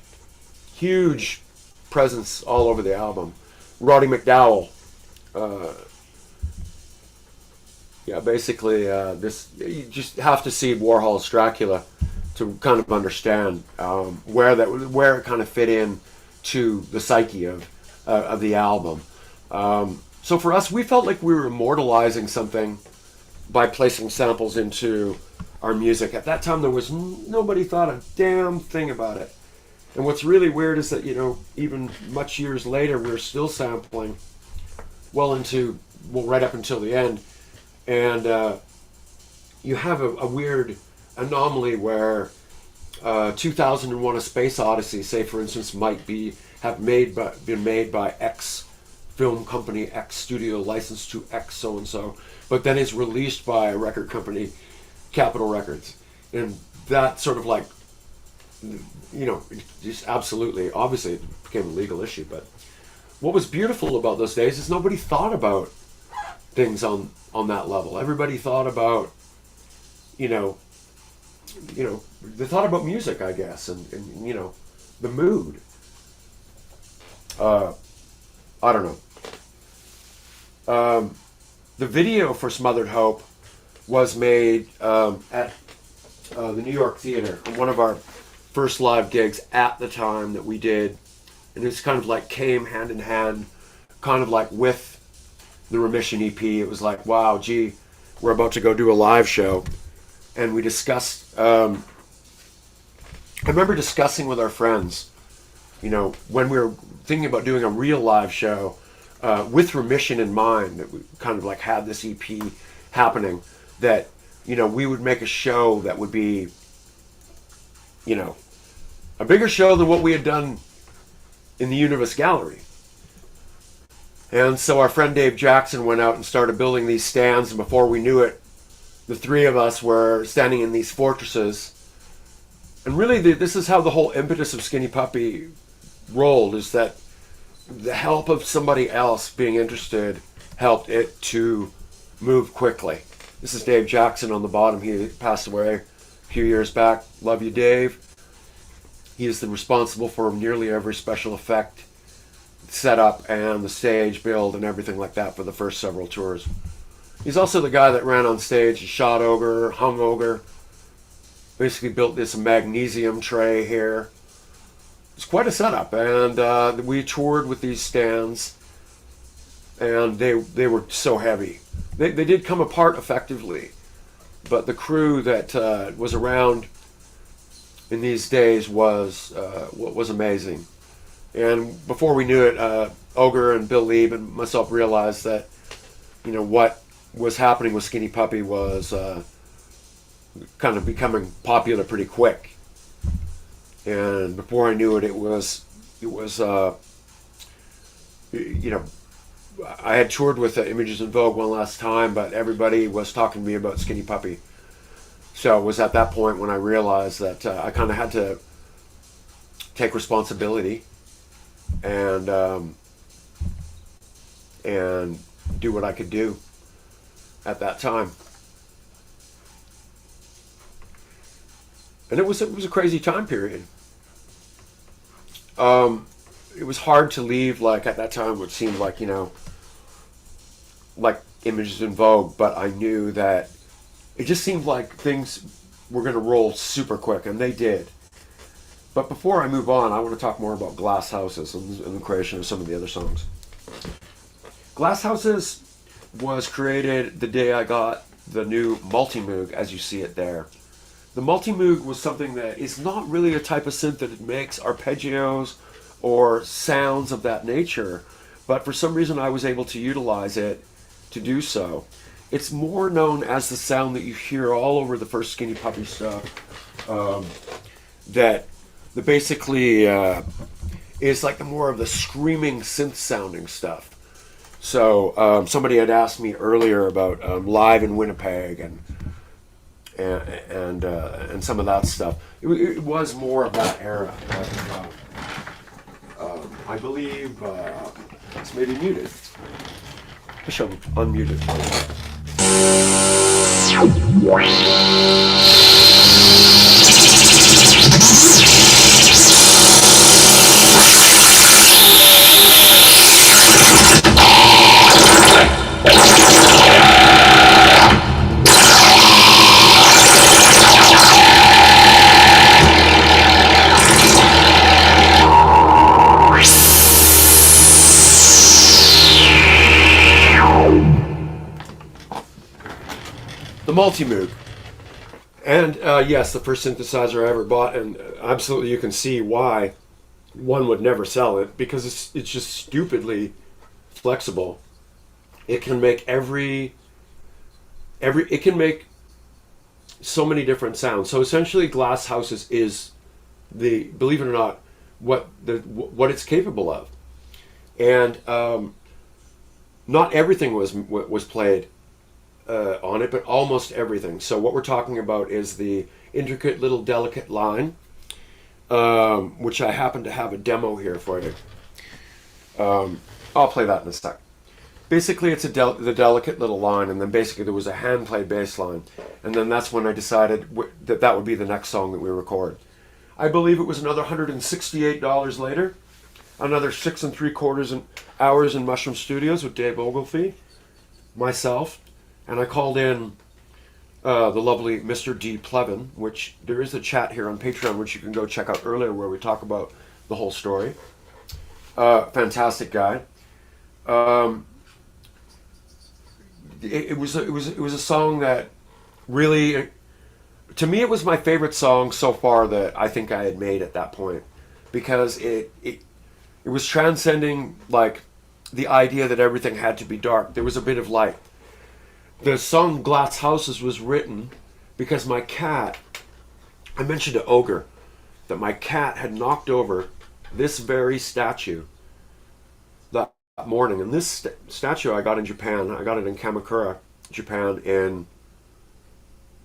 Speaker 1: huge presence all over the album. Roddy McDowell. Yeah, basically, this you just have to see Warhol's Dracula to kind of understand where it kind of fit in to the psyche of the album. So for us, we felt like we were immortalizing something by placing samples into our music. At that time, there was nobody thought a damn thing about it. And what's really weird is that, you know, even much years later, we're still sampling right up until the end. And you have a weird anomaly where 2001: A Space Odyssey, say for instance, might been made by X film company, X studio, licensed to X so and so, but then is released by a record company, Capitol Records, and that sort of like, you know, just absolutely, obviously, it became a legal issue. But what was beautiful about those days is nobody thought about things on that level. Everybody thought about, you know, they thought about music, I guess, and you know, the mood. I don't know. The video for Smothered Hope was made at the New York Theater on one of our first live gigs at the time that we did, and it's kind of like came hand in hand, kind of like with the Remission EP. It was like, wow, gee, we're about to go do a live show. And we discussed, I remember discussing with our friends, you know, when we were thinking about doing a real live show, with Remission in mind, that we kind of like had this EP happening, that, you know, we would make a show that would be, you know, a bigger show than what we had done in the Universe Gallery. And so our friend Dave Jackson went out and started building these stands, and before we knew it, the three of us were standing in these fortresses. And really, this is how the whole impetus of Skinny Puppy rolled, is that the help of somebody else being interested helped it to move quickly. This is Dave Jackson on the bottom. He passed away a few years back. Love you, Dave. He is responsible for nearly every special effect setup and the stage build and everything like that for the first several tours. He's also the guy that ran on stage, shot Ogre, hung Ogre, basically built this magnesium tray here. It's quite a setup, and we toured with these stands, and they were so heavy. They did come apart effectively, but the crew that was around in these days was amazing. And before we knew it, Ogre and Bill Lieb and myself realized that, you know, what was happening with Skinny Puppy was kind of becoming popular pretty quick. And before I knew it, it was you know, I had toured with Images in Vogue one last time, but everybody was talking to me about Skinny Puppy. So it was at that point when I realized that I kind of had to take responsibility and do what I could do at that time. And it was a crazy time period. It was hard to leave, like, at that time, what seemed like, you know, like Images in Vogue, but I knew that it just seemed like things were going to roll super quick, and they did. But before I move on, I want to talk more about Glass Houses and the creation of some of the other songs. Glass Houses was created the day I got the new Multimoog, as you see it there. The Multimoog was something that is not really a type of synth that it makes arpeggios or sounds of that nature, but for some reason I was able to utilize it to do so. It's more known as the sound that you hear all over the first Skinny Puppy stuff, that basically is like the more of the screaming synth sounding stuff. So somebody had asked me earlier about Live in Winnipeg and some of that stuff. It was more of that era I believe it's maybe muted. I shall unmute it for the Multi-Moog. And yes, the first synthesizer I ever bought, and absolutely you can see why one would never sell it, because it's just stupidly flexible. It can make it can make so many different sounds. So essentially Glass Houses is believe it or not, what it's capable of. And not everything was played on it, but almost everything. So what we're talking about is the intricate little delicate line, which I happen to have a demo here for you. I'll play that in a sec. Basically, it's the delicate little line, and then basically there was a hand-played bass line, and then that's when I decided that would be the next song that we record. I believe it was another $168 later, another 6 3/4 hours in Mushroom Studios with Dave Ogilvie, myself, and I called in the lovely Mr. D. Plevin, which there is a chat here on Patreon, which you can go check out earlier, where we talk about the whole story. Fantastic guy. It was a song that really, to me, it was my favorite song so far that I think I had made at that point, because it was transcending like the idea that everything had to be dark. There was a bit of light. The song Glass Houses was written because my cat, I mentioned to Ogre that my cat had knocked over this very statue that morning. And this statue I got in Japan. I got it in Kamakura, Japan in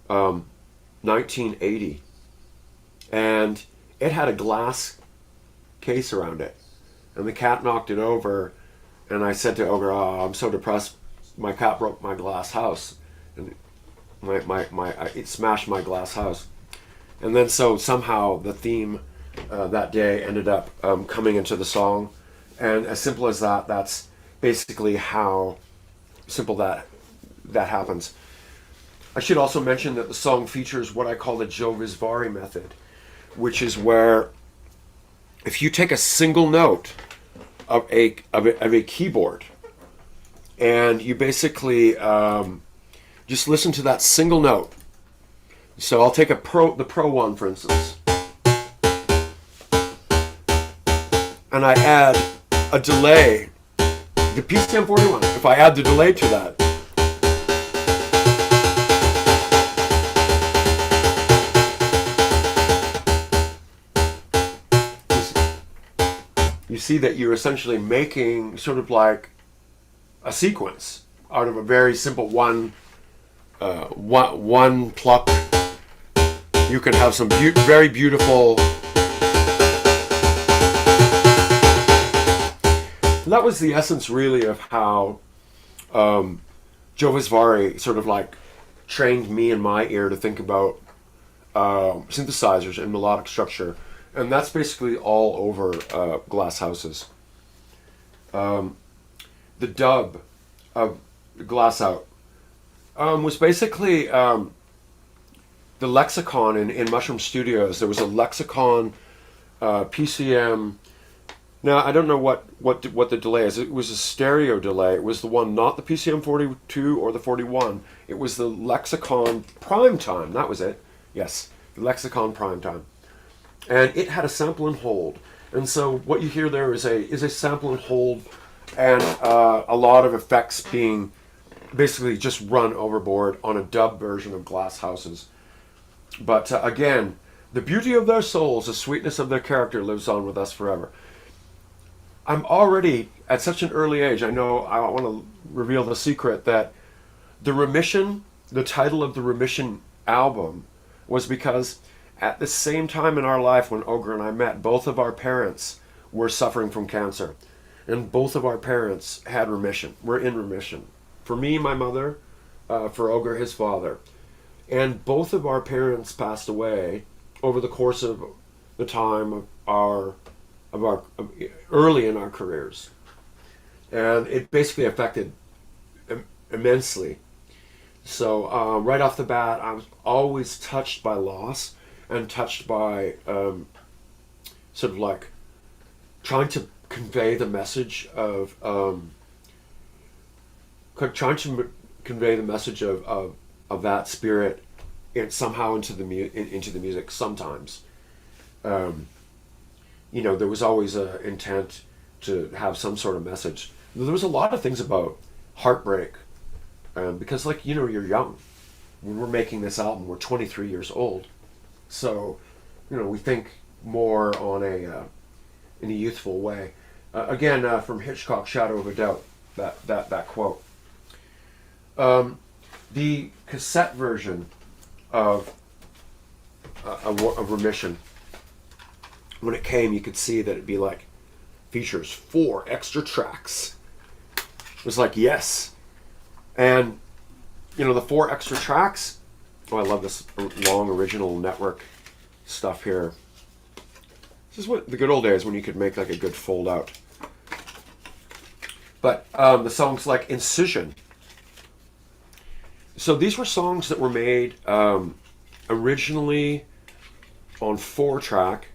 Speaker 1: 1980. And it had a glass case around it. And the cat knocked it over. And I said to Ogre, "Oh, I'm so depressed. My cat broke my glass house, and it smashed my glass house." And then so somehow the theme that day ended up coming into the song, and as simple as that, that's basically how simple that happens. I should also mention that the song features what I call the Joe Barresi method, which is where if you take a single note of a keyboard, and you basically just listen to that single note. So I'll take the Pro 1, for instance, and I add a delay, the PCM 41. If I add the delay to that, you see that you're essentially making sort of like a sequence out of a very simple one pluck. You can have some very beautiful. That was the essence, really, of how Joe Barresi sort of like trained me in my ear to think about synthesizers and melodic structure, and that's basically all over Glass Houses. The dub of Glass Out was basically the lexicon in Mushroom Studios. There was a lexicon PCM. Now I don't know what the delay is. It was a stereo delay. It was the one, not the PCM 42 or the 41. It was the lexicon prime time. That was it. Yes, the lexicon prime time, and it had a sample and hold. And so what you hear there is a sample and hold, and a lot of effects being basically just run overboard on a dub version of Glass Houses. But again, the beauty of their souls, the sweetness of their character lives on with us forever. I'm already, at such an early age, I know I want to reveal the secret that the Remission, the title of the Remission album, was because at the same time in our life when Ogre and I met, both of our parents were suffering from cancer. And both of our parents had remission, were in remission. For me, my mother, for Ogre, his father. And both of our parents passed away over the course of the time of early in our careers. And it basically affected immensely. So right off the bat, I was always touched by loss and touched by sort of like trying to convey the message of that spirit somehow into the music. Sometimes, there was always an intent to have some sort of message. There was a lot of things about heartbreak, because you're young. When we're making this album, we're 23 years old, so we think more on in a youthful way. Again, from Hitchcock, Shadow of a Doubt, that quote. The cassette version of Remission, when it came, you could see that it'd be like, features 4 extra tracks. It was like, yes. And, the 4 extra tracks, I love this long original network stuff here. This is what the good old days when you could make like a good fold out. But the songs like Incision. So these were songs that were made originally on 4-track,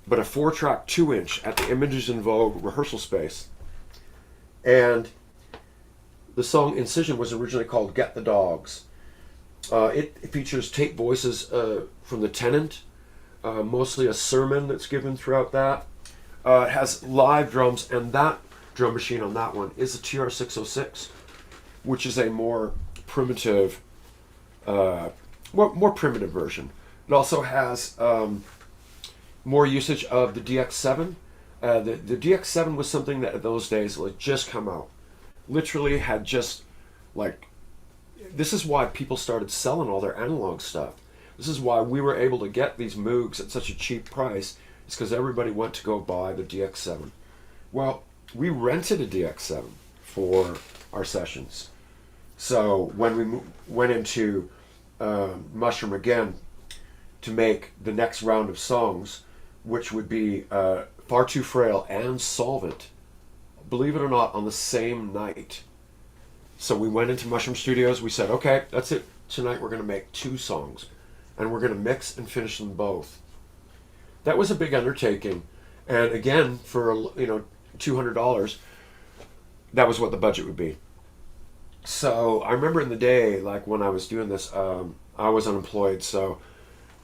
Speaker 1: but a 4-track 2-inch at the Images in Vogue rehearsal space. And the song Incision was originally called Get the Dogs. It features tape voices from The Tenant, mostly a sermon that's given throughout that. It has live drums, and that drum machine on that one is a TR-606, which is a more primitive, more primitive version. It also has more usage of the DX7. The DX7 was something that in those days had just come out. Literally had just, this is why people started selling all their analog stuff. This is why we were able to get these Moogs at such a cheap price. It's because everybody went to go buy the DX7. Well, we rented a DX7 for our sessions. So when we went into Mushroom again to make the next round of songs, which would be Far Too Frail and Solvent, believe it or not, on the same night. So we went into Mushroom Studios. We said, okay, that's it. Tonight we're going to make 2 songs, and we're going to mix and finish them both. That was a big undertaking, and again, for $200, that was what the budget would be. So I remember in the day, when I was doing this, I was unemployed. So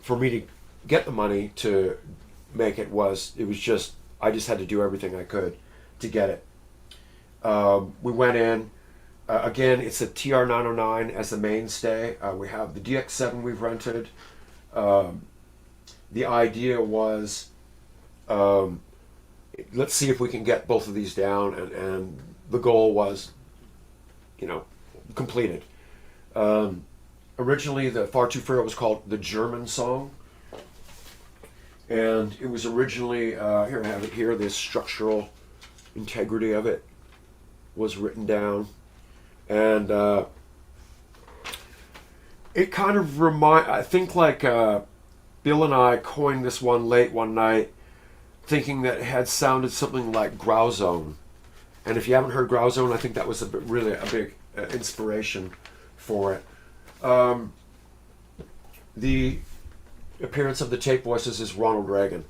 Speaker 1: for me to get the money to make it was just I just had to do everything I could to get it. We went in. Again, it's a TR-909 as the mainstay. We have the DX7 we've rented. The idea was, let's see if we can get both of these down, and the goal was, completed. Originally, the Far Too Frail was called the German song, and it was originally, here I have it here, the structural integrity of it was written down. And it kind of I think Bill and I coined this one late one night, thinking that it had sounded something like Growzone. And if you haven't heard Growzone, I think that was really a big inspiration for it. The appearance of the tape voices is Ronald Reagan.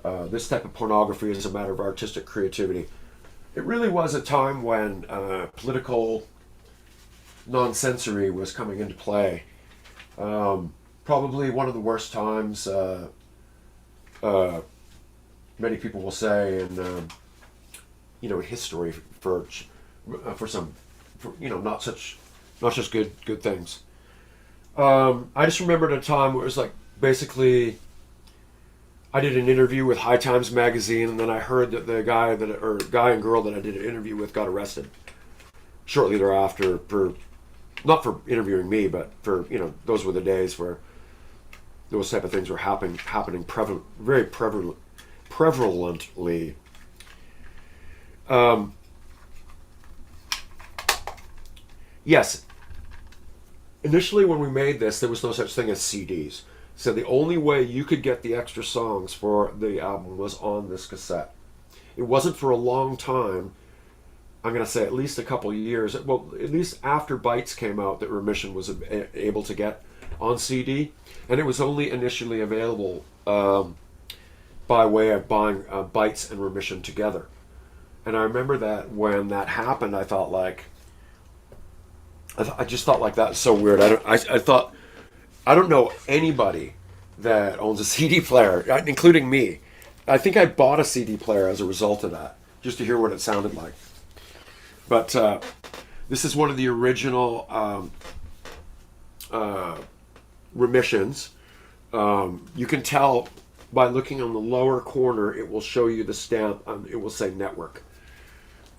Speaker 1: This type of pornography is a matter of artistic creativity. It really was a time when political non-sensory was coming into play. Probably one of the worst times, many people will say, in history for some, not such good things. I just remembered a time where it was basically, I did an interview with High Times magazine, and then I heard that the guy and girl that I did an interview with got arrested shortly thereafter not for interviewing me, but for, those were the days where those type of things were happening very prevalently. Um, yes, initially when we made this, there was no such thing as CDs. So the only way you could get the extra songs for the album was on this cassette. It wasn't for a long time. I'm going to say at least a couple of years. Well, at least after Bytes came out, that Remission was able to get on CD, and it was only initially available by way of buying Bytes and Remission together. And I remember that when that happened, I thought like, I just thought like that's so weird. I thought I don't know anybody that owns a CD player, including me. I think I bought a CD player as a result of that, just to hear what it sounded like. But this is one of the original Remissions. You can tell by looking on the lower corner, it will show you the stamp. It will say network.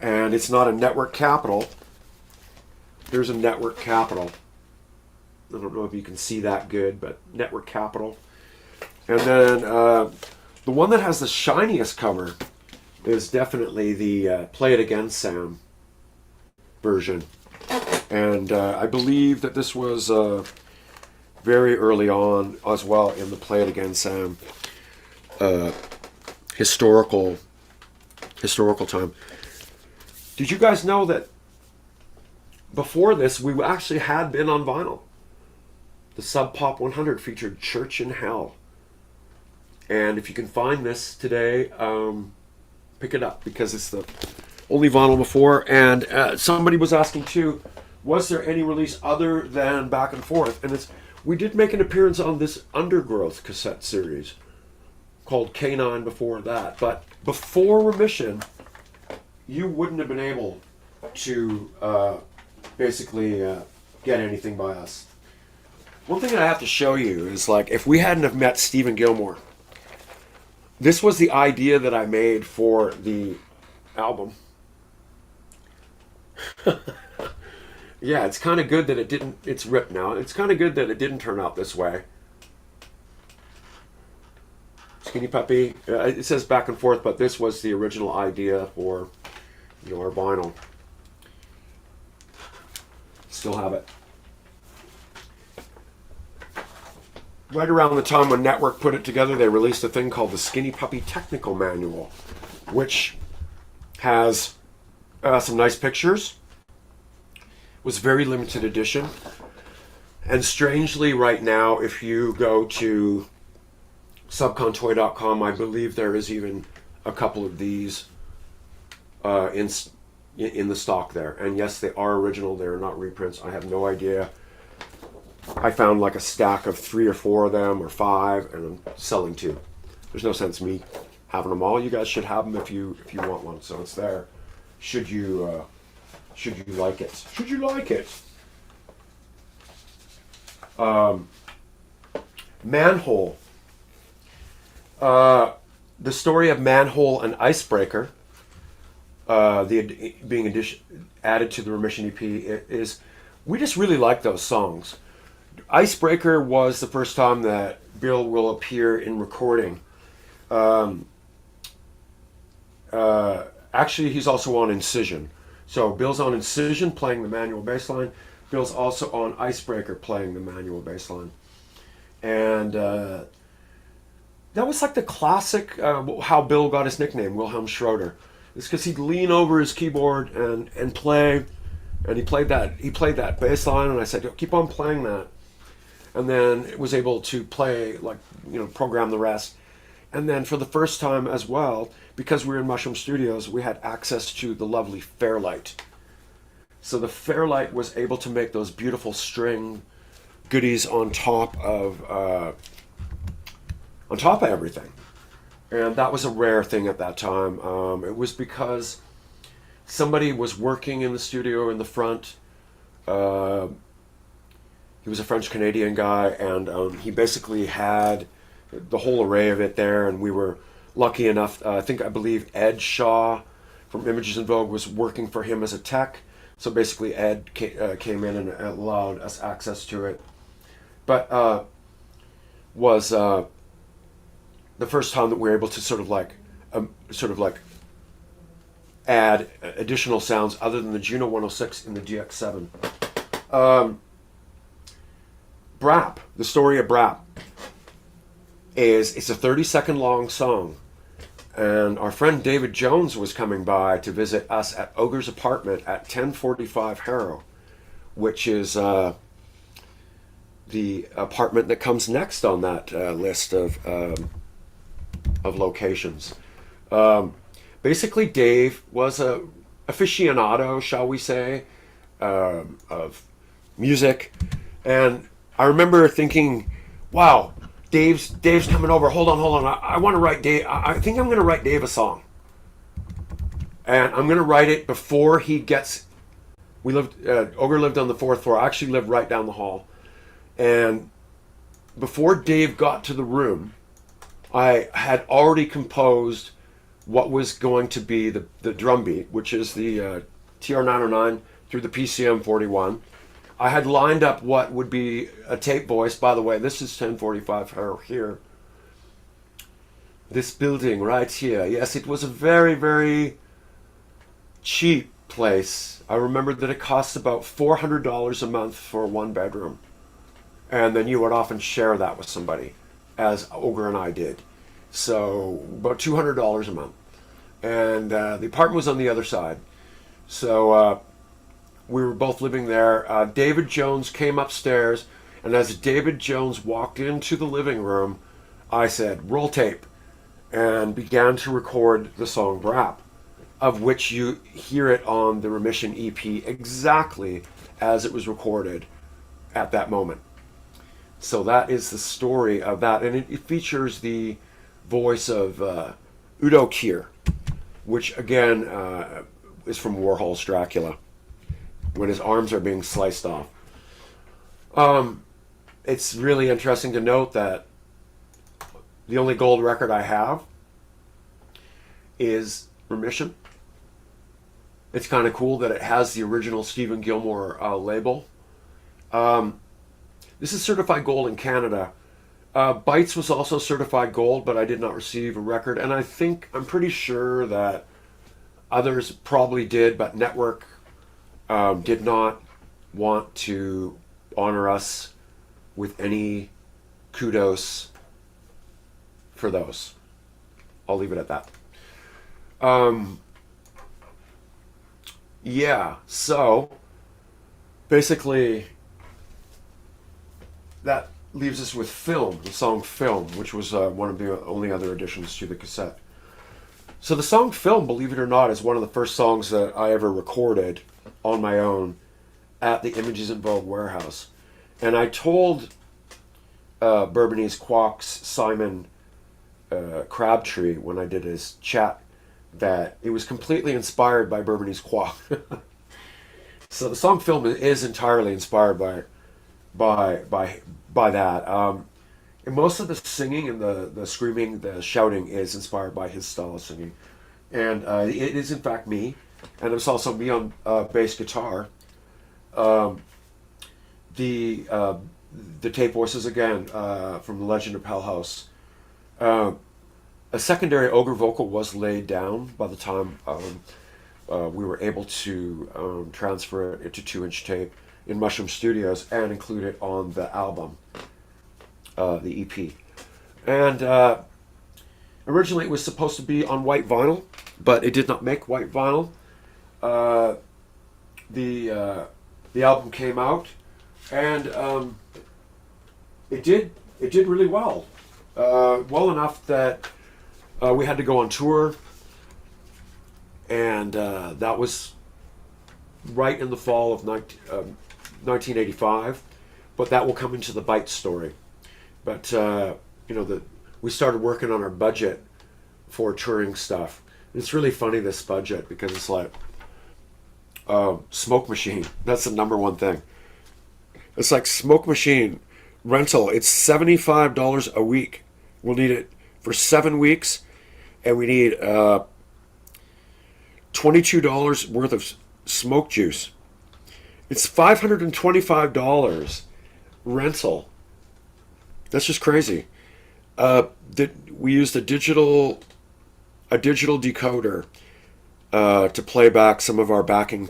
Speaker 1: And it's not a network capital. Here's a network capital. I don't know if you can see that good, but network capital. And then the one that has the shiniest cover is definitely the Play It Again Sam version. And I believe that this was very early on as well in the Play It Again Sam historical time. Did you guys know that before this we actually had been on vinyl? The Sub Pop 100 featured Church in Hell. And if you can find this today, pick it up because it's the only vinyl before. And somebody was asking too, was there any release other than Back and Forth? And we did make an appearance on this Undergrowth cassette series called K9 before that. But before Remission, you wouldn't have been able to basically get anything by us. One thing that I have to show you is, like, if we hadn't have met Stephen Gilmore, this was the idea that I made for the album. Yeah, it's kind of good that it didn't, it's ripped now. It's kind of good that it didn't turn out this way. Skinny Puppy, it says Back and Forth, but this was the original idea for, our vinyl. Still have it. Right around the time when Network put it together, they released a thing called the Skinny Puppy Technical Manual, which has some nice pictures. Was very limited edition. And strangely, right now, if you go to subcontoy.com, I believe there is even a couple of these in the stock there. And yes, they are original. They are not reprints. I have no idea. I found like a stack of 3 or 4 of them, or 5, and I'm selling 2. There's no sense me having them all. You guys should have them if you want one. So it's there. Should you like it? Should you like it? Manhole. The story of Manhole and Icebreaker, being added to the Remission EP, is we just really like those songs. Icebreaker was the first time that Bill will appear in recording. Actually, he's also on Incision. So Bill's on Incision playing the manual bass line. Bill's also on Icebreaker playing the manual bass line. And that was like the classic, how Bill got his nickname, Wilhelm Schroeder. It's because he'd lean over his keyboard and play. And he played that bass line, and I said, keep on playing that. And then was able to play, program the rest. And then for the first time as well, because we were in Mushroom Studios, we had access to the lovely Fairlight. So the Fairlight was able to make those beautiful string goodies on top of everything. And that was a rare thing at that time. It was because somebody was working in the studio in the front. He was a French-Canadian guy, and he basically had the whole array of it there, and we were lucky enough. I believe Ed Shaw from Images in Vogue was working for him as a tech. So basically Ed came in and allowed us access to it. But was the first time that we were able to sort of like add additional sounds other than the Juno 106 in the GX7. Um, Brap, the story of Brap, it's a 30-second long song. And our friend David Jones was coming by to visit us at Ogre's apartment at 1045 Harrow, which is the apartment that comes next on that list of locations. Basically, Dave was a aficionado, shall we say, of music, and I remember thinking, "Wow, Dave's coming over. Hold on. I want to write Dave. I think I'm going to write Dave a song, and I'm going to write it before he gets." We lived. Ogre lived on the fourth floor. I actually lived right down the hall, and before Dave got to the room, I had already composed what was going to be the drum beat, which is the TR-909 through the PCM-41. I had lined up what would be a tape voice. By the way, this is 1045 Harrow here. This building right here. Yes, it was a very, very cheap place. I remember that it cost about $400 a month for a one bedroom. And then you would often share that with somebody, as Ogre and I did. So about $200 a month. And the apartment was on the other side. So we were both living there. David Jones came upstairs, and as David Jones walked into the living room, I said, roll tape, and began to record the song Brap, of which you hear it on the Remission EP exactly as it was recorded at that moment. So that is the story of that, and it features the voice of Udo Kier, which again is from Warhol's Dracula, when his arms are being sliced off. It's really interesting to note that the only gold record I have is Remission. It's kind of cool that it has the original Stephen Gilmore label. This is certified gold in Canada. Bites was also certified gold, but I did not receive a record. And I'm pretty sure that others probably did, but Network did not want to honor us with any kudos for those. I'll leave it at that. Yeah, so basically that leaves us with Film, the song Film, which was one of the only other additions to the cassette. So the song Film, believe it or not, is one of the first songs that I ever recorded on my own at the Images in Vogue warehouse. And I told Bourbonese Quawks Simon Crabtree when I did his chat that it was completely inspired by Bourbonese Quack. So the song Film is entirely inspired by that. And most of the singing and the screaming, the shouting is inspired by his style of singing. And it is in fact me. And it's also me on bass guitar. The tape voices again from The Legend of Hell House. A secondary Ogre vocal was laid down by the time we were able to transfer it to 2-inch tape in Mushroom Studios and include it on the album, the EP. And originally it was supposed to be on white vinyl, but it did not make white vinyl. The album came out, and it did really well, well enough that we had to go on tour, and that was right in the fall of 1985. But that will come into the Bite story. But we started working on our budget for touring stuff. It's really funny, this budget, because it's like Smoke Machine. That's the number one thing. It's like Smoke Machine rental. It's $75 a week. We'll need it for 7 weeks, and we need $22 worth of smoke juice. It's $525 rental. That's just crazy. We used a digital decoder. to play back some of our backing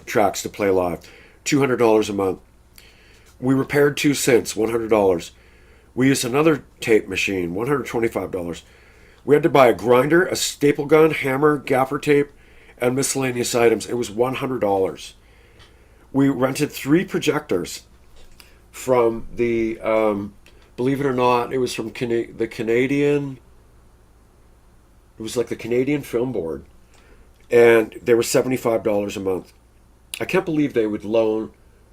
Speaker 1: tracks to play live. $200 a month. We repaired 2 synths, $100. We used another tape machine, $125. We had to buy a grinder, a staple gun, hammer, gaffer tape, and miscellaneous items. It was $100. We rented 3 projectors from the, believe it or not, it was from the Canadian, it was like the Canadian Film Board. And they were $75 a month. I can't believe they would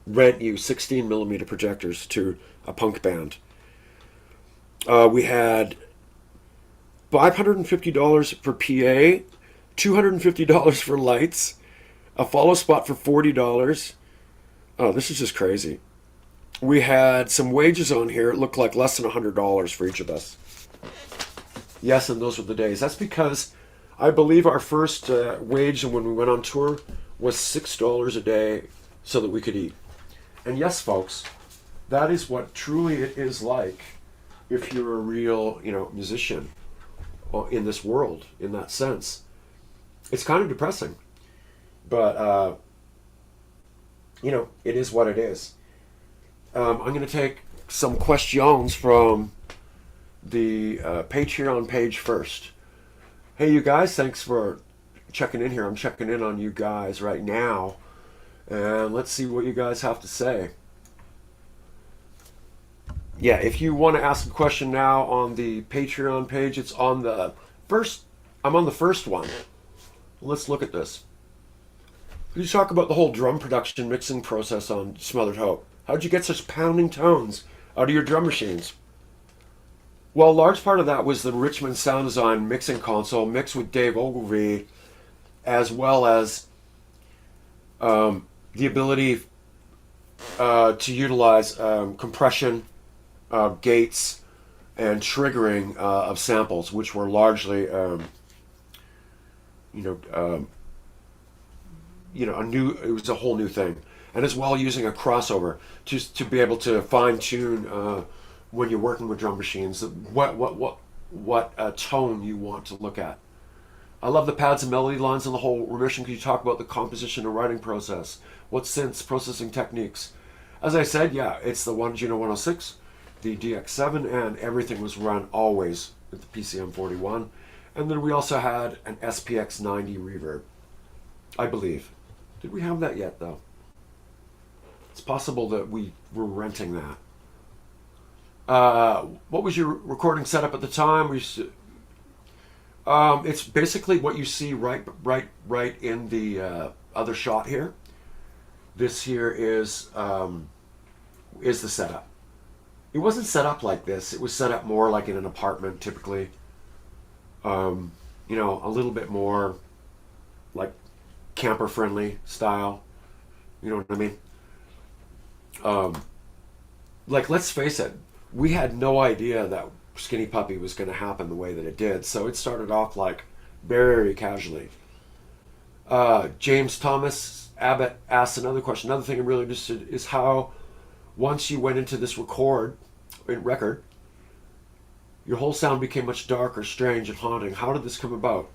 Speaker 1: rent you 16 millimeter projectors to a punk band. We had $550 for PA, $250 for lights, a follow spot for $40. Oh, this is just crazy. We had some wages on here. It looked like less than $100 for each of us. Yes, and those were the days. That's because I believe our first wage when we went on tour was $6 a day so that we could eat. And yes, folks, that is what truly it is like if you're a real, musician in this world, in that sense. It's kind of depressing, but, it is what it is. I'm going to take some questions from the Patreon page first. Hey, you guys, thanks for checking in here. I'm checking in on you guys right now. And let's see what you guys have to say. Yeah, if you want to ask a question now on the Patreon page, it's on the first. I'm on the first one. Let's look at this. Could you talk about the whole drum production mixing process on Smothered Hope? How'd you get such pounding tones out of your drum machines? Well, a large part of that was the Richmond Sound Design mixing console mixed with Dave Ogilvy, as well as the ability to utilize compression, gates, and triggering of samples, which were largely, it was a whole new thing. And as well using a crossover to be able to fine tune when you're working with drum machines, what tone you want to look at. I love the pads and melody lines and the whole Remission. Could you talk about the composition and writing process? What synths, processing techniques? As I said, yeah, it's the Juno 106, the DX7, and everything was run always with the PCM 41. And then we also had an SPX 90 reverb, I believe. Did we have that yet, though? It's possible that we were renting that. What was your recording setup at the time? It's basically what you see right in the other shot here. This here is the setup. It wasn't set up like this. It was set up more like in an apartment, typically. A little bit more like camper-friendly style. You know what I mean? Let's face it, we had no idea that Skinny Puppy was going to happen the way that it did. So it started off like very casually. James Thomas Abbott asked another question. Another thing I'm really interested is how once you went into this record, your whole sound became much darker, strange, and haunting. How did this come about?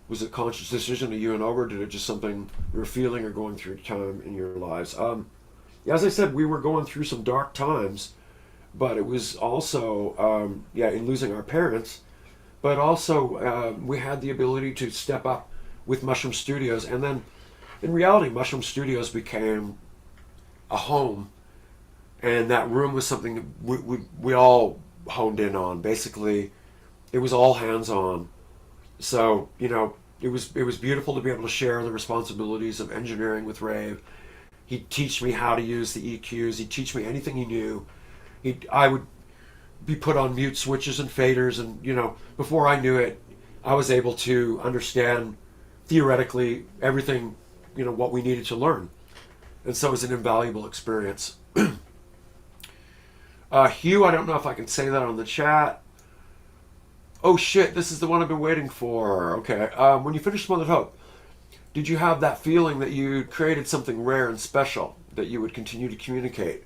Speaker 1: Was it a conscious decision of you and Over? Did it just something you were feeling or going through time in your lives? As I said, we were going through some dark times, but it was also, in losing our parents, but also we had the ability to step up with Mushroom Studios, and then in reality, Mushroom Studios became a home, and that room was something we all honed in on. Basically, it was all hands on. So, it was beautiful to be able to share the responsibilities of engineering with Rave. He'd teach me how to use the EQs. He'd teach me anything he knew. I would be put on mute switches and faders, and before I knew it, I was able to understand theoretically everything, what we needed to learn. And so it was an invaluable experience. Hugh, I don't know if I can say that on the chat. Oh shit, this is the one I've been waiting for. Okay. When you finished Smothered Hope, did you have that feeling that you created something rare and special that you would continue to communicate?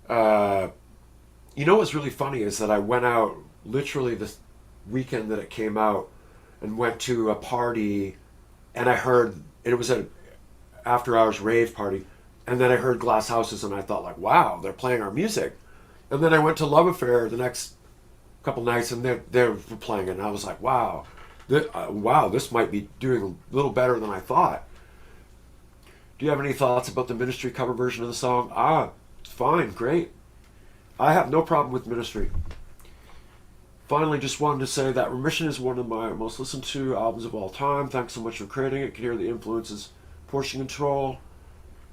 Speaker 1: What's really funny is that I went out literally the weekend that it came out and went to a party and I heard it was an after hours rave party, and then I heard Glass Houses, and I thought like, wow, they're playing our music. And then I went to Love Affair the next couple nights, and they were playing it, and I was like, wow, wow, this might be doing a little better than I thought. Do you have any thoughts about the Ministry cover version of the song? Fine, great. I have no problem with Ministry. Finally, just wanted to say that Remission is one of my most listened to albums of all time. Thanks so much for creating it. Can hear the influences, Portion Control,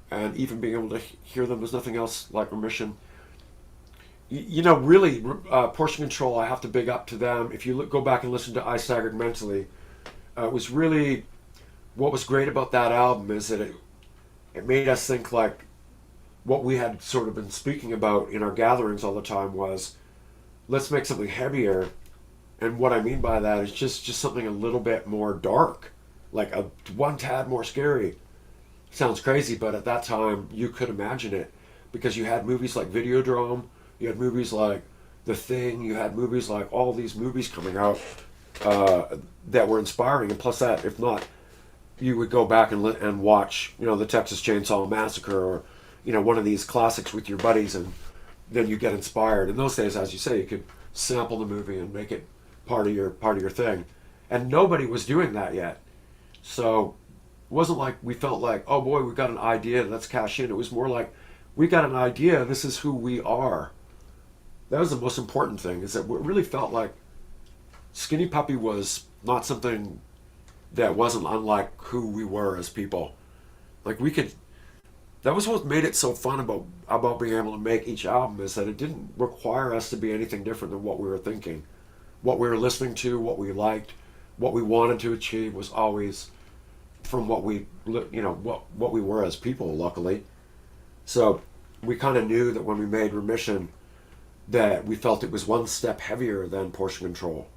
Speaker 1: and even being able to hear them. There's nothing else like Remission. Really, Portion Control, I have to big up to them. If you go back and listen to I Staggered Mentally, it was really, what was great about that album is that it made us think like what we had sort of been speaking about in our gatherings all the time was, let's make something heavier. And what I mean by that is just something a little bit more dark, like a one tad more scary. Sounds crazy, but at that time you could imagine it, because you had movies like Videodrome, you had movies like The Thing, you had movies like all these movies coming out that were inspiring. And plus that, if not, you would go back and watch, the Texas Chainsaw Massacre, or one of these classics with your buddies, and then you get inspired. In those days, as you say, you could sample the movie and make it part of your thing, and nobody was doing that yet. So it wasn't like we felt like, oh boy, we got an idea, let's cash in. It was more like, we got an idea, this is who we are. That was the most important thing, is that it really felt like Skinny Puppy was not something that wasn't unlike who we were as people. Like that was what made it so fun about being able to make each album, is that it didn't require us to be anything different than what we were thinking. What we were listening to, what we liked, what we wanted to achieve was always from what we were as people, luckily. So we kind of knew that when we made Remission that we felt it was one step heavier than Portion Control.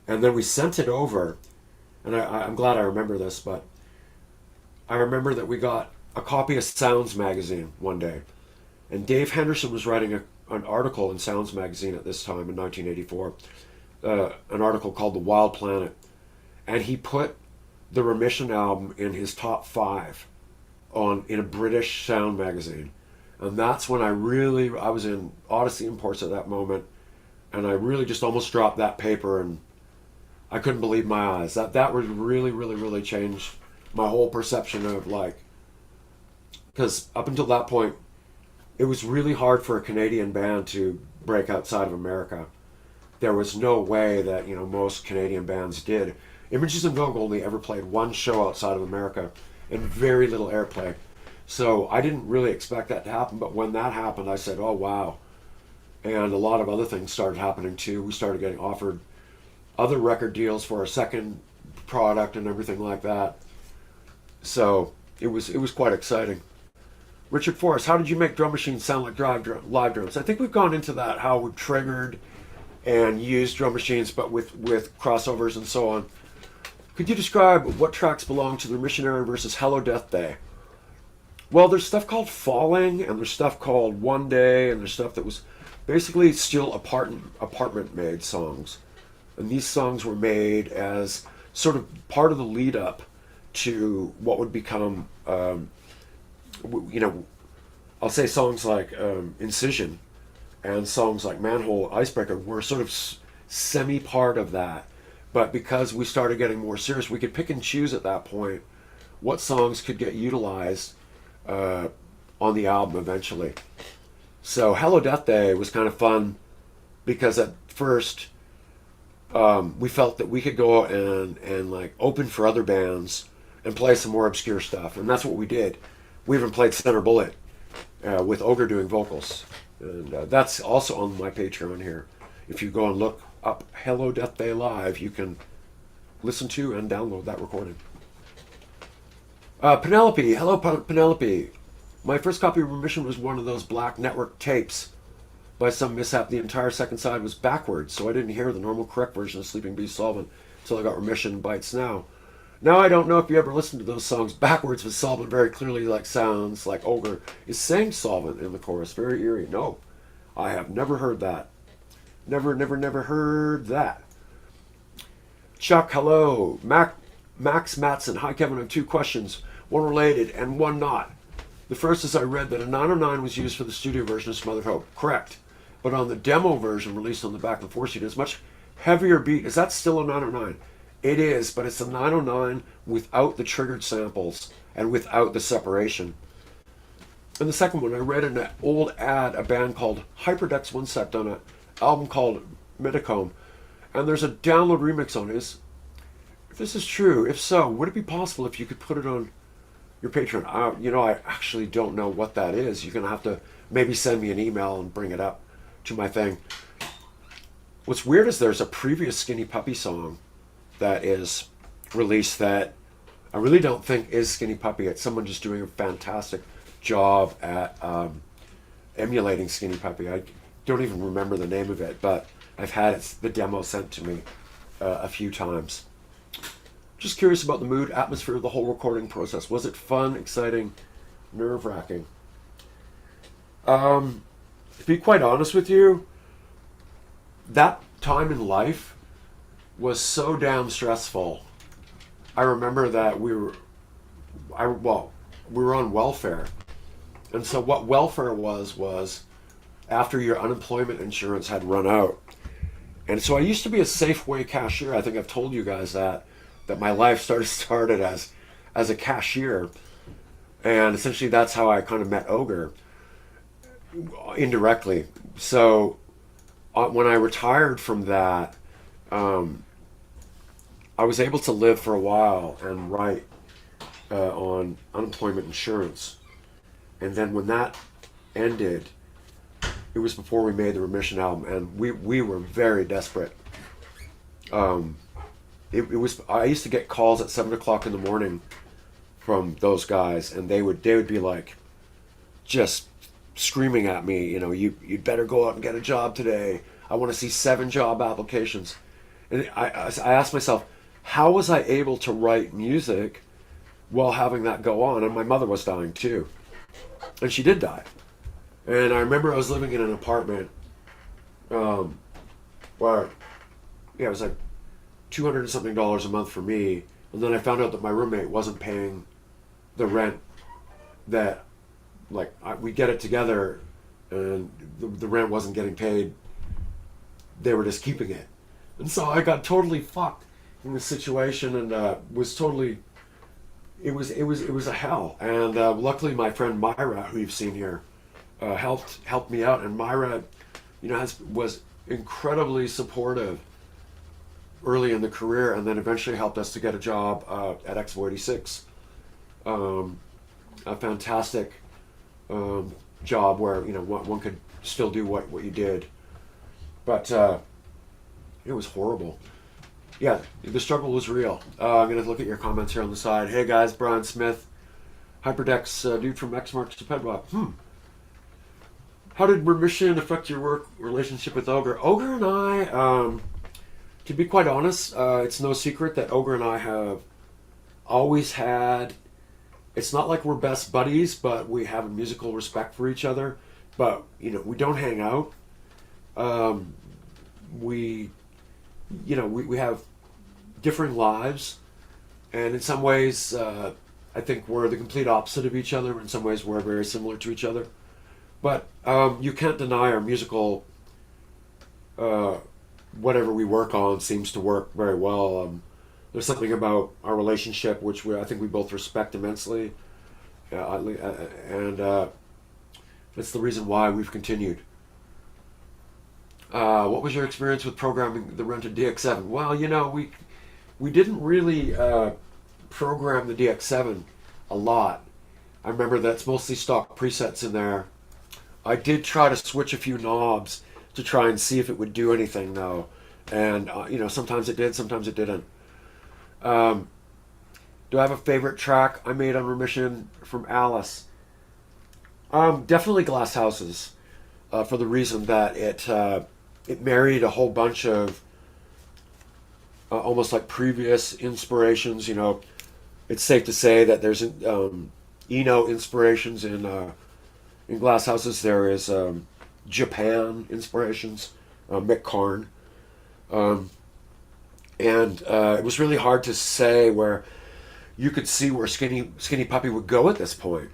Speaker 1: And then we sent it over, and I'm glad I remember this, but I remember that we got a copy of Sounds magazine one day, and Dave Henderson was writing an article in Sounds magazine at this time in 1984, an article called The Wild Planet, and he put the Remission album in his top 5 in a British sound magazine. And that's when I was in Odyssey Imports at that moment, and I really just almost dropped that paper, and I couldn't believe my eyes. That would really, really, really change my whole perception of because up until that point, it was really hard for a Canadian band to break outside of America. There was no way that most Canadian bands did. Images in Vogue only ever played one show outside of America, and very little airplay. So I didn't really expect that to happen, but when that happened, I said, oh wow. And a lot of other things started happening too. We started getting offered other record deals for our second product and everything like that. So it was quite exciting. Richard Forrest, how did you make drum machines sound like live drums? I think we've gone into that, how we've triggered and used drum machines, but with crossovers and so on. Could you describe what tracks belong to the Remission era versus Hello Death Day? Well, there's stuff called Falling, and there's stuff called One Day, and there's stuff that was basically still apartment-made songs. And these songs were made as sort of part of the lead up to what would become, I'll say songs like Incision and songs like Manhole Icebreaker were sort of semi-part of that. But because we started getting more serious, we could pick and choose at that point what songs could get utilized on the album eventually. So Hello Death Day was kind of fun because at first we felt that we could go and like open for other bands and play some more obscure stuff, and that's what we did. We even played Center Bullet with Ogre doing vocals, and that's also on my Patreon here. If you go and look up Hello Death Day Live, you can listen to and download that recording. Penelope, hello Penelope. My first copy of Remission was one of those black network tapes. By some mishap, the entire second side was backwards, so I didn't hear the normal correct version of Sleeping Beast Solvent until I got Remission Bites Now. Now I don't know if you ever listened to those songs backwards, but Solvent very clearly sounds like Ogre is saying Solvent in the chorus. Very eerie. No, I have never heard that. Never heard that. Chuck, hello. Mac Max Matson. Hi, Kevin. I have two questions, one related and one not. The first is I read that a 909 was used for the studio version of Smothered Hope. Correct. But on the demo version released on the back of the 4-seat, it's much heavier beat. Is that still a 909? It is, but it's a 909 without the triggered samples and without the separation. And the second one, I read in an old ad a band called Hyperdex One Sec done an album called Metacomb, and there's a download remix on it. If this is true, if so, would it be possible if you could put it on your Patreon? I actually don't know what that is. You're going to have to maybe send me an email and bring it up to my thing. What's weird is there's a previous Skinny Puppy song that is released that I really don't think is Skinny Puppy. It's someone just doing a fantastic job at emulating Skinny Puppy. I don't even remember the name of it, but I've had the demo sent to me a few times. Just curious about the mood, atmosphere of the whole recording process. Was it fun, exciting, nerve-wracking? To be quite honest with you, that time in life was so damn stressful. I remember that we were on welfare. And so what welfare was after your unemployment insurance had run out. And so I used to be a Safeway cashier. I think I've told you guys that my life started as a cashier. And essentially that's how I kind of met Ogre, indirectly. So when I retired from that, I was able to live for a while and write on unemployment insurance. And then when that ended, it was before we made the Remission album, and we were very desperate. It was, I used to get calls at 7 o'clock in the morning from those guys, and they would be like, just screaming at me, you'd better go out and get a job today. I want to see 7 job applications. And I asked myself, how was I able to write music while having that go on? And my mother was dying too. And she did die. And I remember I was living in an apartment where, it was like $200 and something a month for me. And then I found out that my roommate wasn't paying the rent that, we get it together, and the rent wasn't getting paid. They were just keeping it. And so I got totally fucked in this situation, and was totally, it was a hell. And luckily my friend Myra, who you've seen here, helped me out. And Myra, was incredibly supportive early in the career, and then eventually helped us to get a job at Expo 86. A fantastic job where one could still do what you did, but it was horrible. Yeah, the struggle was real. I'm gonna look at your comments here on the side. Hey guys, Brian Smith, Hyperdex, dude from X Marks to Pedwalk. How did Remission affect your work relationship with Ogre? Ogre and I, to be quite honest, it's no secret that Ogre and I have always had, it's not like we're best buddies, but we have a musical respect for each other. But, we don't hang out. We have different lives. And in some ways, I think we're the complete opposite of each other. In some ways, we're very similar to each other. But you can't deny our musical, whatever we work on seems to work very well. There's something about our relationship which I think we both respect immensely, and that's the reason why we've continued. What was your experience with programming the rented DX7? Well, we didn't really program the DX7 a lot. I remember that's mostly stock presets in there. I did try to switch a few knobs to try and see if it would do anything though, and sometimes it did, sometimes it didn't. Do I have a favorite track I made on Remission? From Alice? Definitely Glass Houses, for the reason that it married a whole bunch of almost like previous inspirations. It's safe to say that there's Eno inspirations in Glass Houses. There is Japan inspirations, Mick Karn. And it was really hard to say where you could see where Skinny Puppy would go at this point.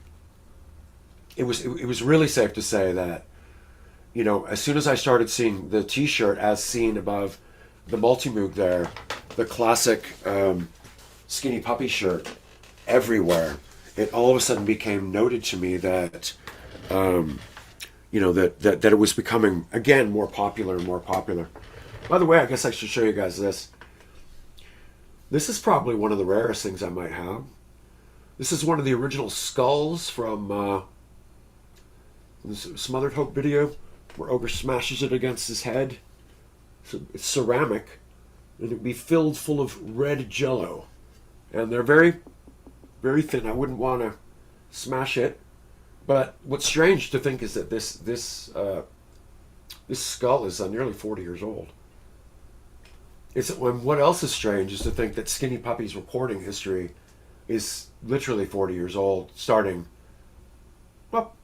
Speaker 1: It was really safe to say that, as soon as I started seeing the T-shirt as seen above the multi-moog there, the classic Skinny Puppy shirt everywhere, it all of a sudden became noted to me that, that it was becoming, again, more popular and more popular. By the way, I guess I should show you guys this. This is probably one of the rarest things I might have. This is one of the original skulls from the Smothered Hope video, where Ogre smashes it against his head. So it's ceramic, and it'd be filled full of red jello. And they're very, very thin. I wouldn't want to smash it. But what's strange to think is that this skull is nearly 40 years old. What else is strange is to think that Skinny Puppy's recording history is literally 40 years old,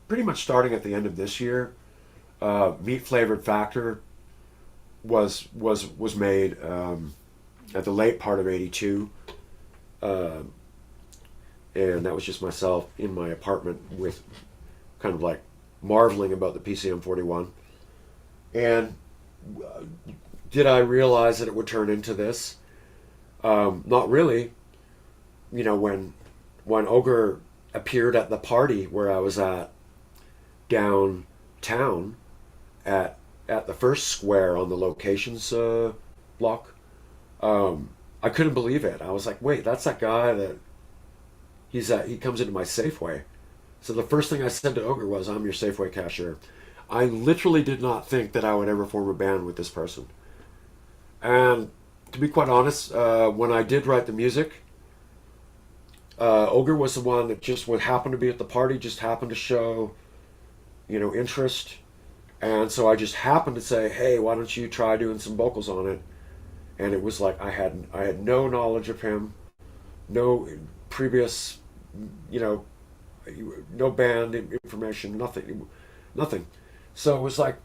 Speaker 1: pretty much starting at the end of this year. Meat Flavored Factor was made at the late part of '82, and that was just myself in my apartment with kind of like marveling about the PCM 41. And did I realize that it would turn into this? Not really. When Ogre appeared at the party where I was at downtown at the first square on the locations block, I couldn't believe it. I was like, wait, that's that guy that he comes into my Safeway. So the first thing I said to Ogre was, I'm your Safeway cashier. I literally did not think that I would ever form a band with this person. And to be quite honest, when I did write the music, Ogre was the one that just would happen to be at the party, just happened to show, interest. And so I just happened to say, hey, why don't you try doing some vocals on it? And it was like I had no knowledge of him, no previous, no band information, nothing. So it was like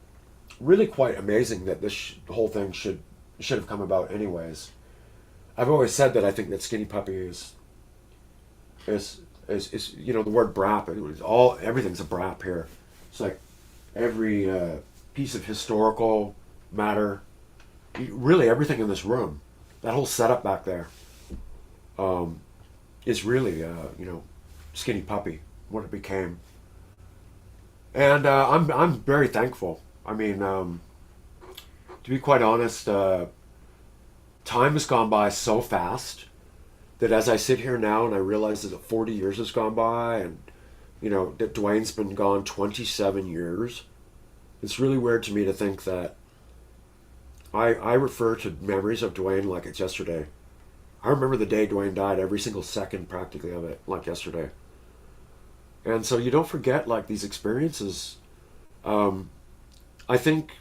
Speaker 1: really quite amazing that this whole thing should have come about anyways. I've always said that I think that Skinny Puppy is the word brap. Everything's a brap here. It's like every piece of historical matter, really everything in this room, that whole setup back there, is really Skinny Puppy, what it became. And I'm very thankful. I mean, to be quite honest, time has gone by so fast that as I sit here now and I realize that 40 years has gone by, and that Dwayne's been gone 27 years, it's really weird to me to think that I refer to memories of Dwayne like it's yesterday. I remember the day Dwayne died, every single second practically of it, like yesterday. And so you don't forget like these experiences. I think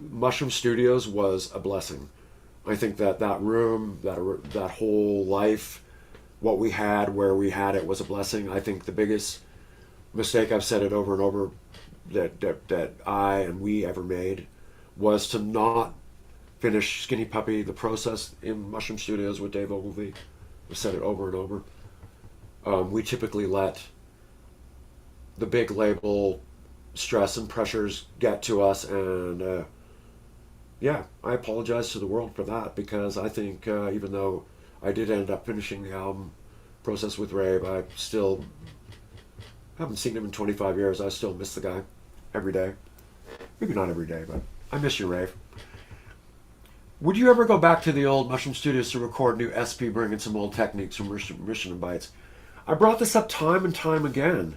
Speaker 1: Mushroom Studios was a blessing. I think that room, that whole life, what we had, where we had it, was a blessing. I think the biggest mistake, I've said it over and over, that I and we ever made was to not finish Skinny Puppy, the process in Mushroom Studios with Dave Ogilvy. I've said it over and over. We typically let the big label stress and pressures get to us, and I apologize to the world for that, because I think even though I did end up finishing the album process with Rave, I still haven't seen him in 25 years. I still miss the guy every day. Maybe not every day, but I miss you, Rave. Would you ever go back to the old Mushroom Studios to record new SP, bringing some old techniques from Remission and Bites? I brought this up time and time again.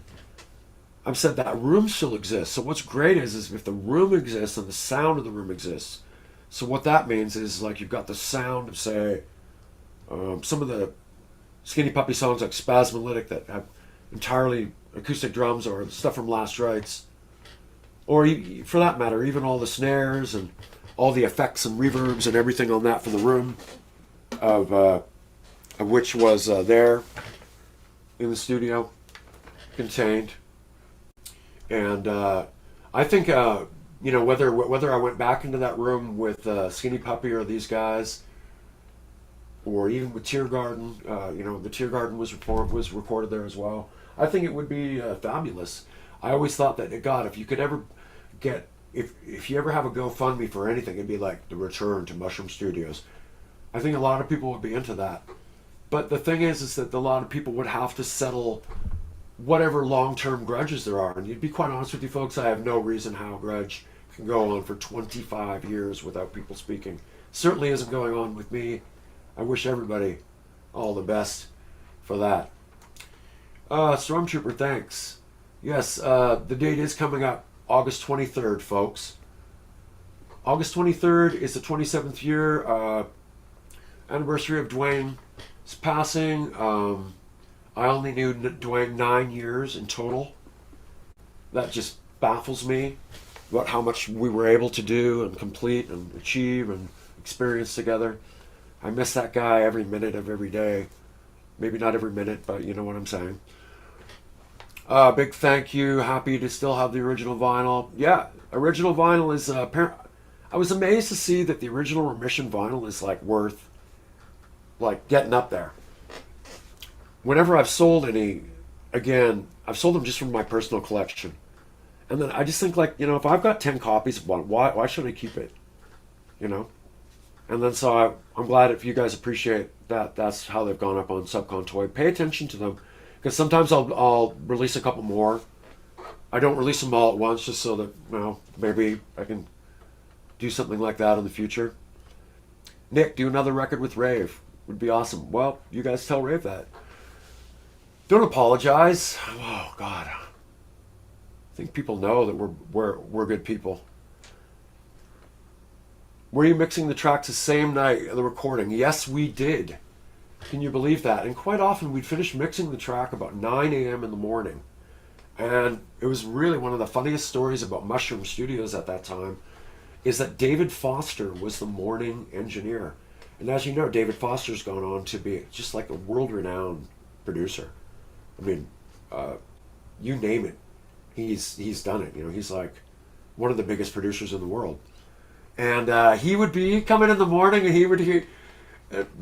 Speaker 1: I've said that room still exists. So what's great is if the room exists and the sound of the room exists. So what that means is like you've got the sound of, say, some of the Skinny Puppy songs like Spasmolytic that have entirely acoustic drums, or the stuff from Last Rites, or for that matter, even all the snares and all the effects and reverbs and everything on that for the room, of which was there in the studio, contained. And I think whether I went back into that room with Skinny Puppy or these guys, or even with Tear Garden. The Tear Garden was recorded there as well. I think it would be fabulous. I always thought that, God, if you could ever get, if you ever have a GoFundMe for anything, it'd be like the return to Mushroom Studios. I think a lot of people would be into that. But the thing is that a lot of people would have to settle whatever long-term grudges there are. And to be quite honest with you folks, I have no reason how a grudge can go on for 25 years without people speaking. Certainly isn't going on with me. I wish everybody all the best for that. Stormtrooper, thanks. Yes, the date is coming up, August 23rd, folks. August 23rd is the 27th year anniversary of Dwayne's passing. I only knew Dwayne 9 years in total. That just baffles me about how much we were able to do and complete and achieve and experience together. I miss that guy every minute of every day. Maybe not every minute, but you know what I'm saying. Big thank you. Happy to still have the original vinyl. Yeah, original vinyl is I was amazed to see that the original Remission vinyl is worth getting up there. Whenever I've sold any, again, I've sold them just from my personal collection. And then I just think if I've got 10 copies of one, why should I keep it? And then so I'm glad if you guys appreciate that. That's how they've gone up on Subcon Toy. Pay attention to them, because sometimes I'll release a couple more. I don't release them all at once, just so that maybe I can do something like that in the future. Nick, do another record with Rave. Would be awesome. Well, you guys tell Rave that. Don't apologize. Oh God, I think people know that we're good people. Were you mixing the tracks the same night of the recording? Yes, we did. Can you believe that? And quite often we'd finish mixing the track about 9 a.m. in the morning. And it was really one of the funniest stories about Mushroom Studios at that time is that David Foster was the morning engineer. And as you know, David Foster's gone on to be just like a world-renowned producer. I mean, you name it, he's done it. He's like one of the biggest producers in the world. And he would be coming in the morning, and he would hear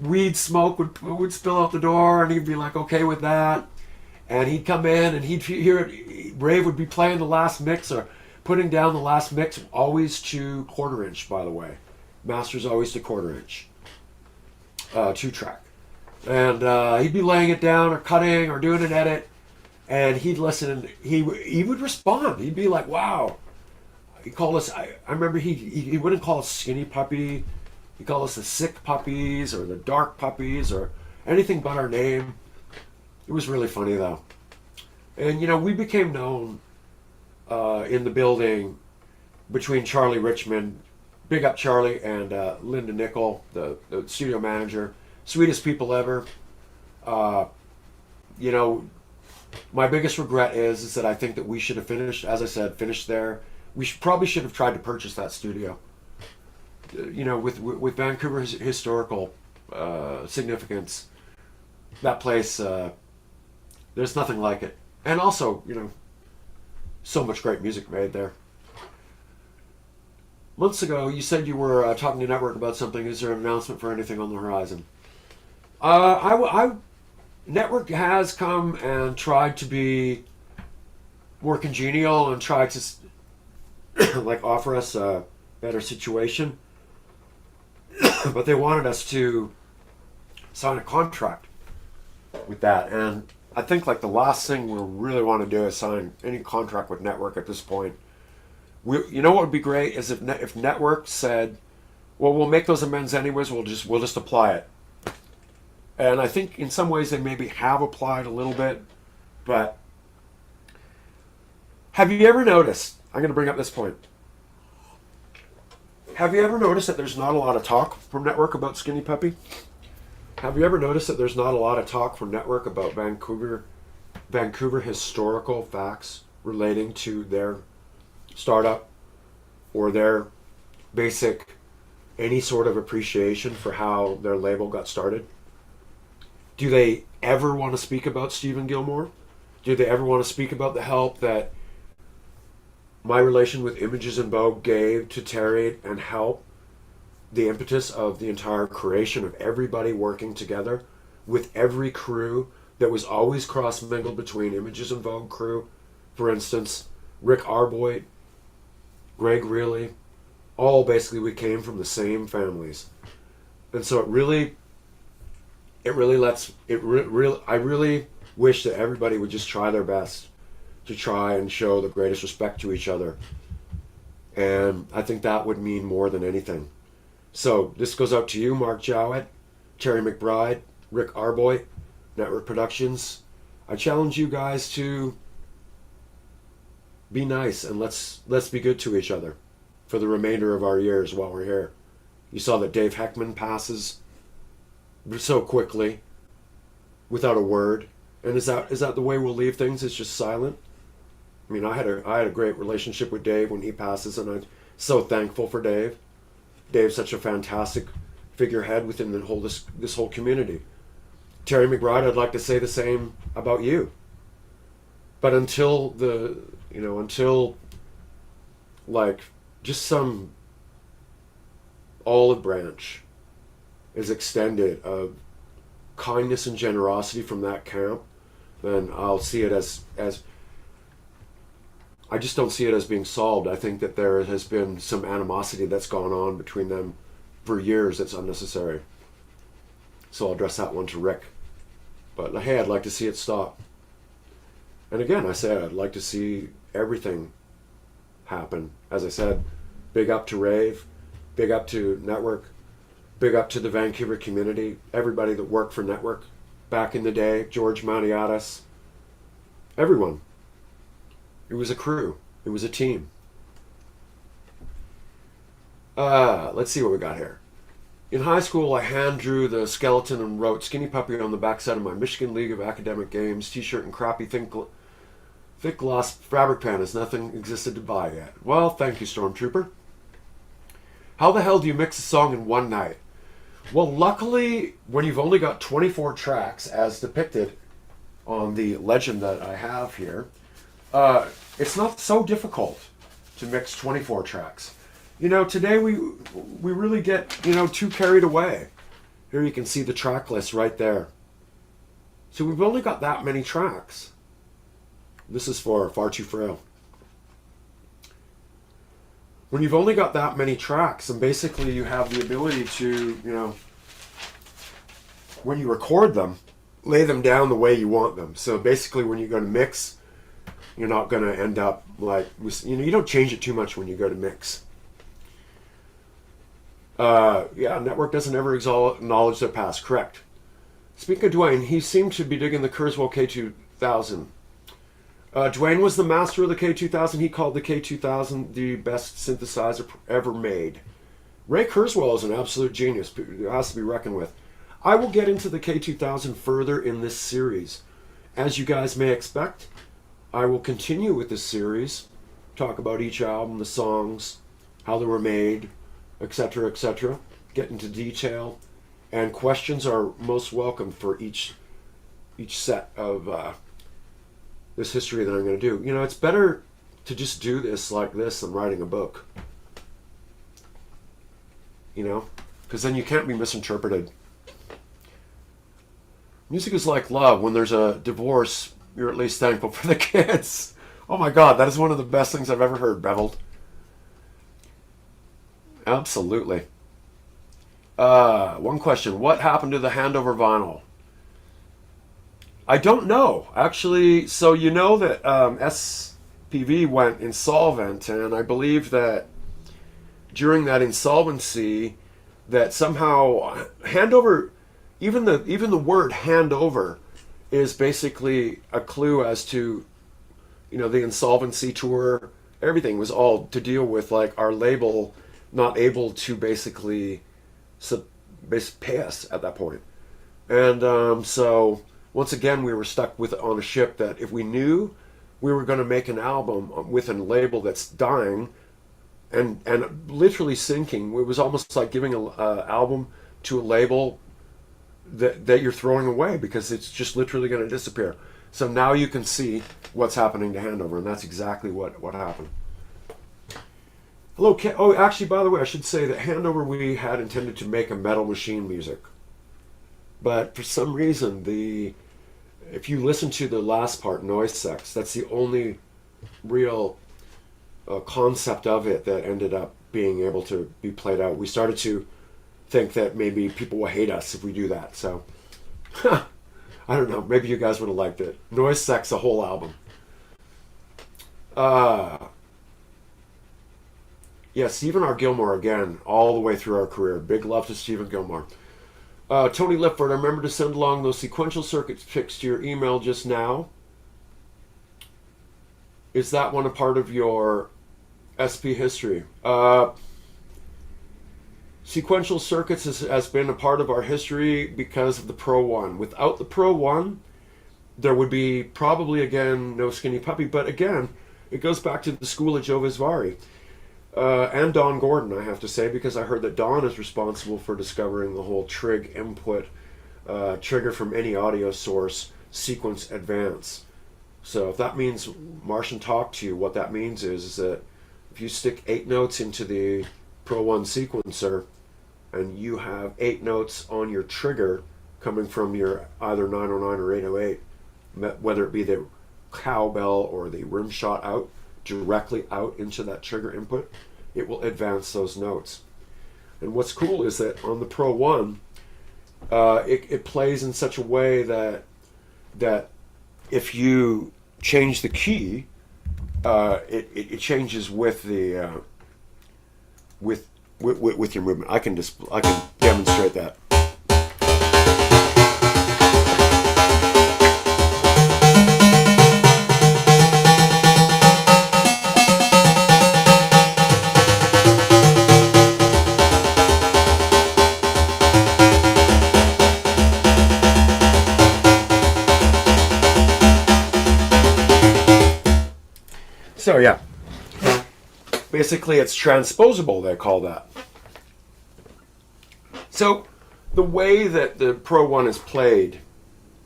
Speaker 1: weed smoke would spill out the door, and he'd be like, okay with that. And he'd come in, and he'd hear it. Rave would be playing the last mix or putting down the last mix, always to 1/4 inch, by the way. Master's always to 1/4 inch, 2-track. And he'd be laying it down or cutting or doing an edit, and he'd listen, and he would respond. He'd be like, wow. He called us, I remember he wouldn't call us skinny puppy. He'd call us the sick puppies or the dark puppies or anything but our name. It was really funny though. And we became known in the building between Charlie Richmond, big up Charlie, and Linda Nickel, the studio manager. Sweetest people ever. My biggest regret is that I think that we should have finished there. We probably should have tried to purchase that studio. With Vancouver's historical significance, that place, there's nothing like it. And also, so much great music made there. Months ago, you said you were talking to Network about something. Is there an announcement for anything on the horizon? Network has come and tried to be more congenial and tried to offer us a better situation, but they wanted us to sign a contract with that. And I think the last thing we really want to do is sign any contract with Network at this point. What would be great is if Network said, well, we'll make those amends anyways, we'll just apply it. And I think in some ways they maybe have applied a little bit, but have you ever noticed, I'm going to bring up this point, have you ever noticed that there's not a lot of talk from Network about Skinny Puppy? Have you ever noticed that there's not a lot of talk from Network about Vancouver historical facts relating to their startup or their basic, any sort of appreciation for how their label got started? Do they ever want to speak about Stephen Gilmore? Do they ever want to speak about the help that my relation with Images in Vogue gave to Terry and help the impetus of the entire creation of everybody working together with every crew that was always cross-mingled between Images in Vogue crew, for instance, Rick Arboit, Greg Reilly, all basically we came from the same families. And so I really wish that everybody would just try their best to try and show the greatest respect to each other. And I think that would mean more than anything. So this goes out to you, Mark Jowett, Terry McBride, Rick Arboit, Network Productions. I challenge you guys to be nice and let's be good to each other for the remainder of our years while we're here. You saw that Dave Heckman passes so quickly without a word. And is that the way we'll leave things? It's just silent? I mean, I had a great relationship with Dave when he passes, and I'm so thankful for Dave. Dave's such a fantastic figurehead within this whole community. Terry McBride, I'd like to say the same about you. But until like just some olive branch is extended of kindness and generosity from that camp, then I'll see it as I just don't see it as being solved. I think that there has been some animosity that's gone on between them for years that's unnecessary. So I'll address that one to Rick. But hey, I'd like to see it stop. And again, I say I'd like to see everything happen. As I said, big up to Rave, big up to Network, big up to the Vancouver community, everybody that worked for Network back in the day, George Maniatis, everyone. It was a crew. It was a team. Let's see what we got here. In high school, I hand drew the skeleton and wrote Skinny Puppy on the backside of my Michigan League of Academic Games t-shirt and crappy thick gloss fabric pen as nothing existed to buy yet. Well, thank you, Stormtrooper. How the hell do you mix a song in one night? Well, luckily, when you've only got 24 tracks as depicted on the legend that I have here, it's not so difficult to mix 24 tracks. You know, today we really get, too carried away. Here you can see the track list right there. So we've only got that many tracks. This is for Far Too Frail. When you've only got that many tracks, and basically you have the ability to, when you record them, lay them down the way you want them. So basically when you go to mix, you're not going to end up like, you don't change it too much when you go to mix. Network doesn't ever acknowledge their past. Correct. Speaking of Dwayne, he seemed to be digging the Kurzweil K2000. Dwayne was the master of the K2000. He called the K2000 the best synthesizer ever made. Ray Kurzweil is an absolute genius. It has to be reckoned with. I will get into the K2000 further in this series. As you guys may expect, I will continue with this series, talk about each album, the songs, how they were made, etc., etc., get into detail, and questions are most welcome for each set of this history that I'm going to do. It's better to just do this like this than writing a book. Because then you can't be misinterpreted. Music is like love. When there's a divorce, you're at least thankful for the kids. Oh my God, that is one of the best things I've ever heard, Beveled. Absolutely. One question. What happened to the handover vinyl? I don't know, actually. So you know that SPV went insolvent, and I believe that during that insolvency, that somehow handover, even the word handover, is basically a clue as to, the insolvency tour. Everything was all to deal with like our label not able to basically pay us at that point, and so. Once again, we were stuck on a ship that if we knew we were going to make an album with a label that's dying and literally sinking, it was almost like giving an album to a label that you're throwing away because it's just literally going to disappear. So now you can see what's happening to Handover, and that's exactly what happened. Hello, oh, actually, by the way, I should say that Handover we had intended to make a Metal Machine music, but for some reason, if you listen to the last part, Noise Sex, that's the only real concept of it that ended up being able to be played out. We started to think that maybe people will hate us if we do that. So, I don't know. Maybe you guys would have liked it. Noise Sex, a whole album. Yeah, Stephen R. Gilmore again, all the way through our career. Big love to Stephen Gilmore. Tony Lipford, I remember to send along those sequential circuits pics to your email just now. Is that one a part of your SP history? Sequential circuits has been a part of our history because of the Pro 1. Without the Pro 1, there would be probably, again, no Skinny Puppy. But again, it goes back to the school of Joe Barresi. And Don Gordon, I have to say, because I heard that Don is responsible for discovering the whole trig input, trigger from any audio source, sequence advance. So if that means Martian talk to you, what that means is that if you stick 8 notes into the Pro 1 sequencer, and you have 8 notes on your trigger coming from your either 909 or 808, whether it be the cowbell or the rim shot out, directly out into that trigger input, it will advance those notes. And what's cool is that on the Pro 1, it plays in such a way that if you change the key, it changes with the with your movement. I can demonstrate that. So yeah, basically it's transposable, they call that. So the way that the Pro 1 is played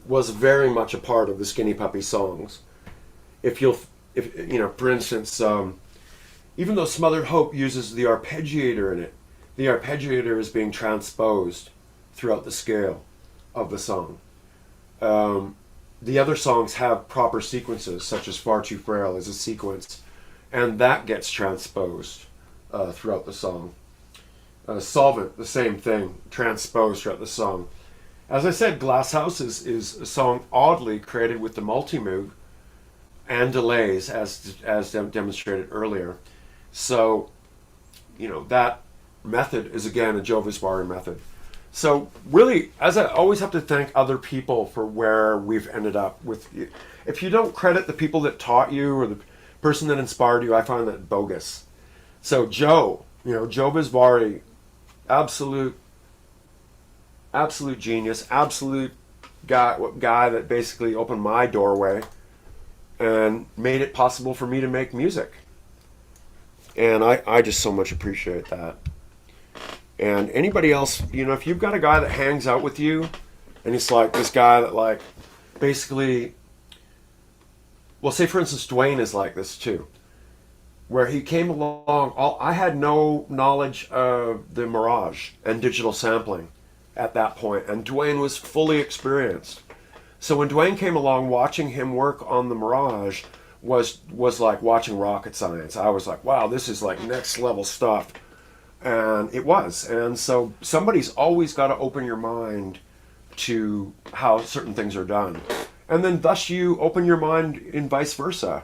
Speaker 1: was very much a part of the Skinny Puppy songs. If you know, for instance, even though Smothered Hope uses the arpeggiator in it, the arpeggiator is being transposed throughout the scale of the song. The other songs have proper sequences, such as Far Too Frail is a sequence, and that gets transposed throughout the song. Solvent, the same thing, transposed throughout the song. As I said, Glass House is a song oddly created with the multi-moog and delays, as demonstrated earlier. So, you know, that method is again a Joe Barresi method. So really, as I always have to thank other people for where we've ended up with. If you don't credit the people that taught you or the person that inspired you, I find that bogus. So Joe Barresi, absolute genius, absolute guy that basically opened my doorway and made it possible for me to make music. And I just so much appreciate that. And anybody else, you know, if you've got a guy that hangs out with you, and it's like this guy that like, basically, well, say for instance, Dwayne is like this too, where he came along, I had no knowledge of the Mirage and digital sampling at that point, and Dwayne was fully experienced. So when Dwayne came along, watching him work on the Mirage was like watching rocket science. I was like, wow, this is like next level stuff. And it was. And so somebody's always got to open your mind to how certain things are done. And then thus you open your mind in vice versa.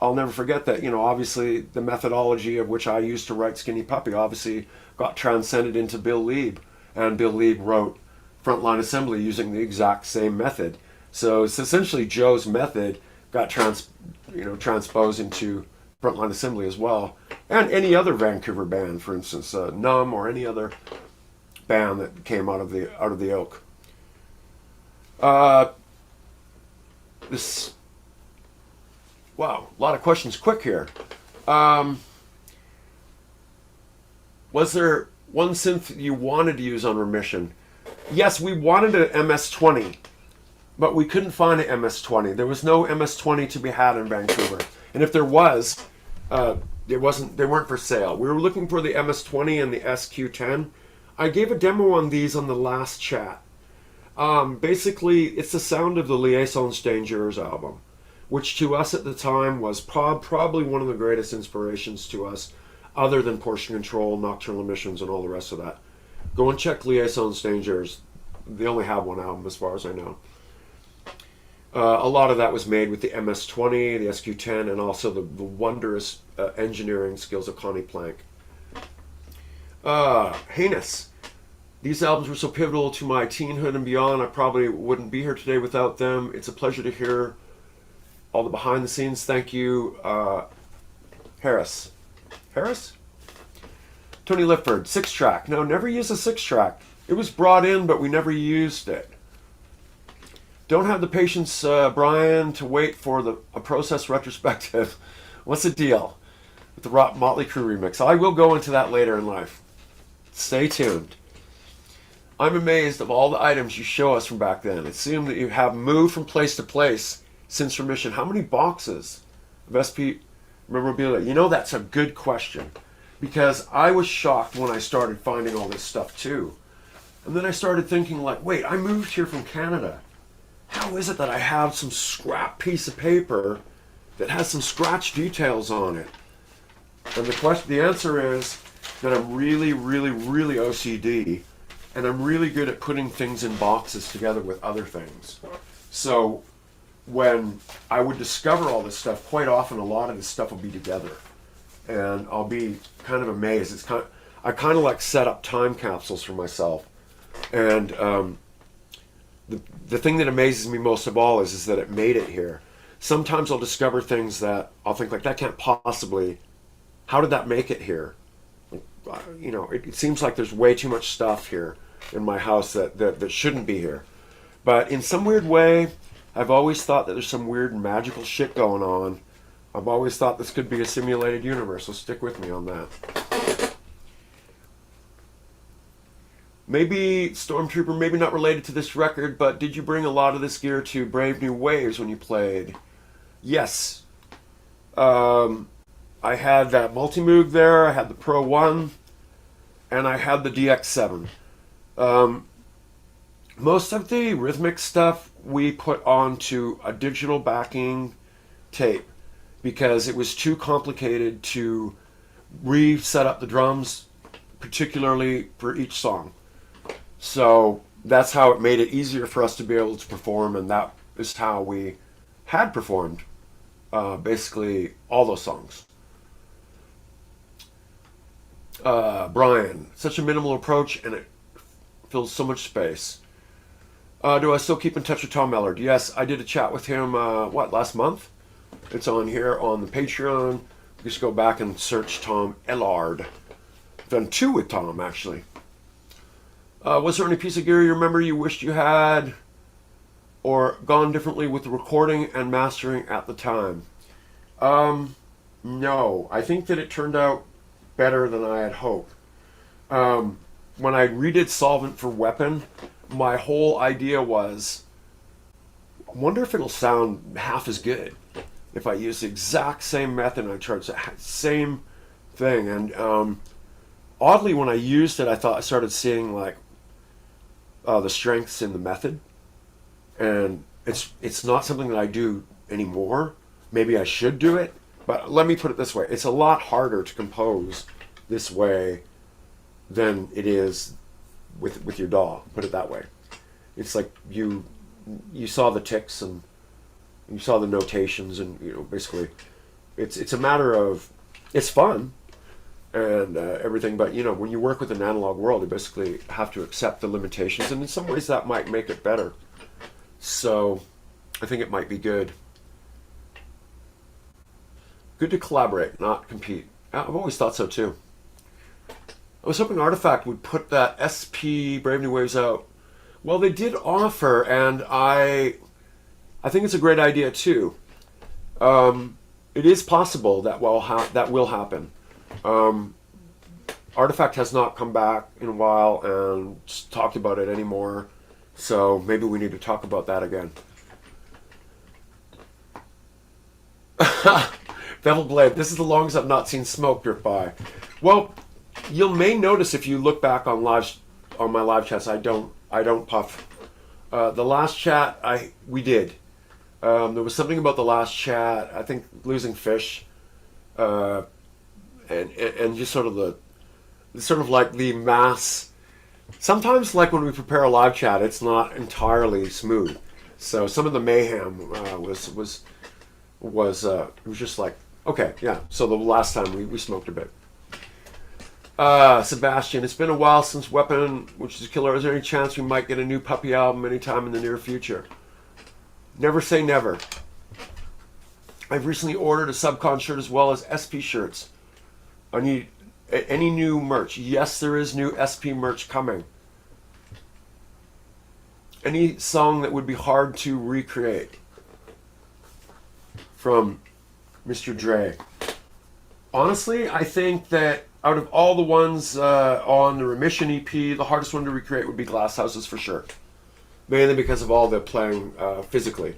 Speaker 1: I'll never forget that, you know, obviously the methodology of which I used to write Skinny Puppy obviously got transcended into Bill Lieb. And Bill Lieb wrote Frontline Assembly using the exact same method. So it's essentially Joe's method got transposed into Frontline Assembly as well, and any other Vancouver band, for instance, Numb or any other band that came out of the ilk. Wow, a lot of questions quick here. Was there one synth you wanted to use on Remission? Yes, we wanted an MS-20, but we couldn't find an MS-20. There was no MS-20 to be had in Vancouver. And if there was, They weren't for sale. We were looking for the MS-20 and the SQ-10. I gave a demo on these on the last chat. Basically, it's the sound of the Liaisons Dangereux album, which to us at the time was probably one of the greatest inspirations to us, other than Portion Control, Nocturnal Emissions, and all the rest of that. Go and check Liaisons Dangereux. They only have one album as far as I know. A lot of that was made with the MS-20, the SQ-10, and also the wondrous engineering skills of Connie Plank. Heinous. These albums were so pivotal to my teenhood and beyond. I probably wouldn't be here today without them. It's a pleasure to hear all the behind the scenes. Thank you, Harris. Harris? Tony Lifford, 6-track. No, never used a 6-track. It was brought in, but we never used it. Don't have the patience, Brian, to wait for a process retrospective. What's the deal with the Motley Crue remix? I will go into that later in life. Stay tuned. I'm amazed of all the items you show us from back then. It seemed that you have moved from place to place since Remission. How many boxes of SP memorabilia? You know, that's a good question, because I was shocked when I started finding all this stuff too. And then I started thinking, like, wait, I moved here from Canada. How is it that I have some scrap piece of paper that has some scratch details on it? And the answer is that I'm really, really, really OCD, and I'm really good at putting things in boxes together with other things. So when I would discover all this stuff, quite often a lot of this stuff will be together, and I'll be kind of amazed. I kind of like set up time capsules for myself, and the thing that amazes me most of all is that it made it here. Sometimes I'll discover things that I'll think, like, that can't possibly, how did that make it here? You know, it seems like there's way too much stuff here in my house that shouldn't be here. But in some weird way, I've always thought that there's some weird magical shit going on. I've always thought this could be a simulated universe, so stick with me on that. Maybe, Stormtrooper, maybe not related to this record, but did you bring a lot of this gear to Brave New Waves when you played? Yes. I had that Multimoog there, I had the Pro 1, and I had the DX7. Most of the rhythmic stuff we put onto a digital backing tape because it was too complicated to reset up the drums, particularly for each song. So that's how it made it easier for us to be able to perform, and that is how we had performed basically all those songs. Brian, such a minimal approach, and it fills so much space. Do I still keep in touch with Tom Ellard? Yes, I did a chat with him, last month? It's on here on the Patreon. Just go back and search Tom Ellard. I've done 2 with Tom, actually. Was there any piece of gear you remember you wished you had or gone differently with the recording and mastering at the time? No. I think that it turned out better than I had hoped. When I redid Solvent for Weapon, my whole idea was, I wonder if it'll sound half as good if I use the exact same method and I tried the same thing. And oddly, when I used it, I started seeing like the strengths in the method, and it's not something that I do anymore. Maybe I should do it, but let me put it this way: it's a lot harder to compose this way than it is with your DAW. Put it that way. It's like you saw the ticks and you saw the notations, and basically it's a matter of, it's fun and everything, but when you work with an analog world, you basically have to accept the limitations, and in some ways that might make it better. So I think it might be good to collaborate, not compete. I've always thought so too. I was hoping Artifact would put that SP Brave New Waves out. Well, they did offer, and I think it's a great idea too. It is possible that will happen. Artifact has not come back in a while and talked about it anymore, so maybe we need to talk about that again. Bevel blade. This is the longest I've not seen smoke drip by. Well, you may notice if you look back on my live chats, I don't puff. The last chat we did. There was something about the last chat. I think losing fish, and just sort of like the mass. Sometimes, like when we prepare a live chat, it's not entirely smooth. So some of the mayhem was just like, okay, yeah. So the last time we smoked a bit. Sebastian, it's been a while since Weapon, which is Killer. Is there any chance we might get a new Puppy album anytime in the near future? Never say never. I've recently ordered a Subcon shirt as well as SP shirts. I need any new merch. Yes, there is new SP merch coming. Any song that would be hard to recreate from Mr. Dre. Honestly, I think that out of all the ones on the Remission EP, the hardest one to recreate would be Glass Houses for sure. Mainly because of all the playing physically.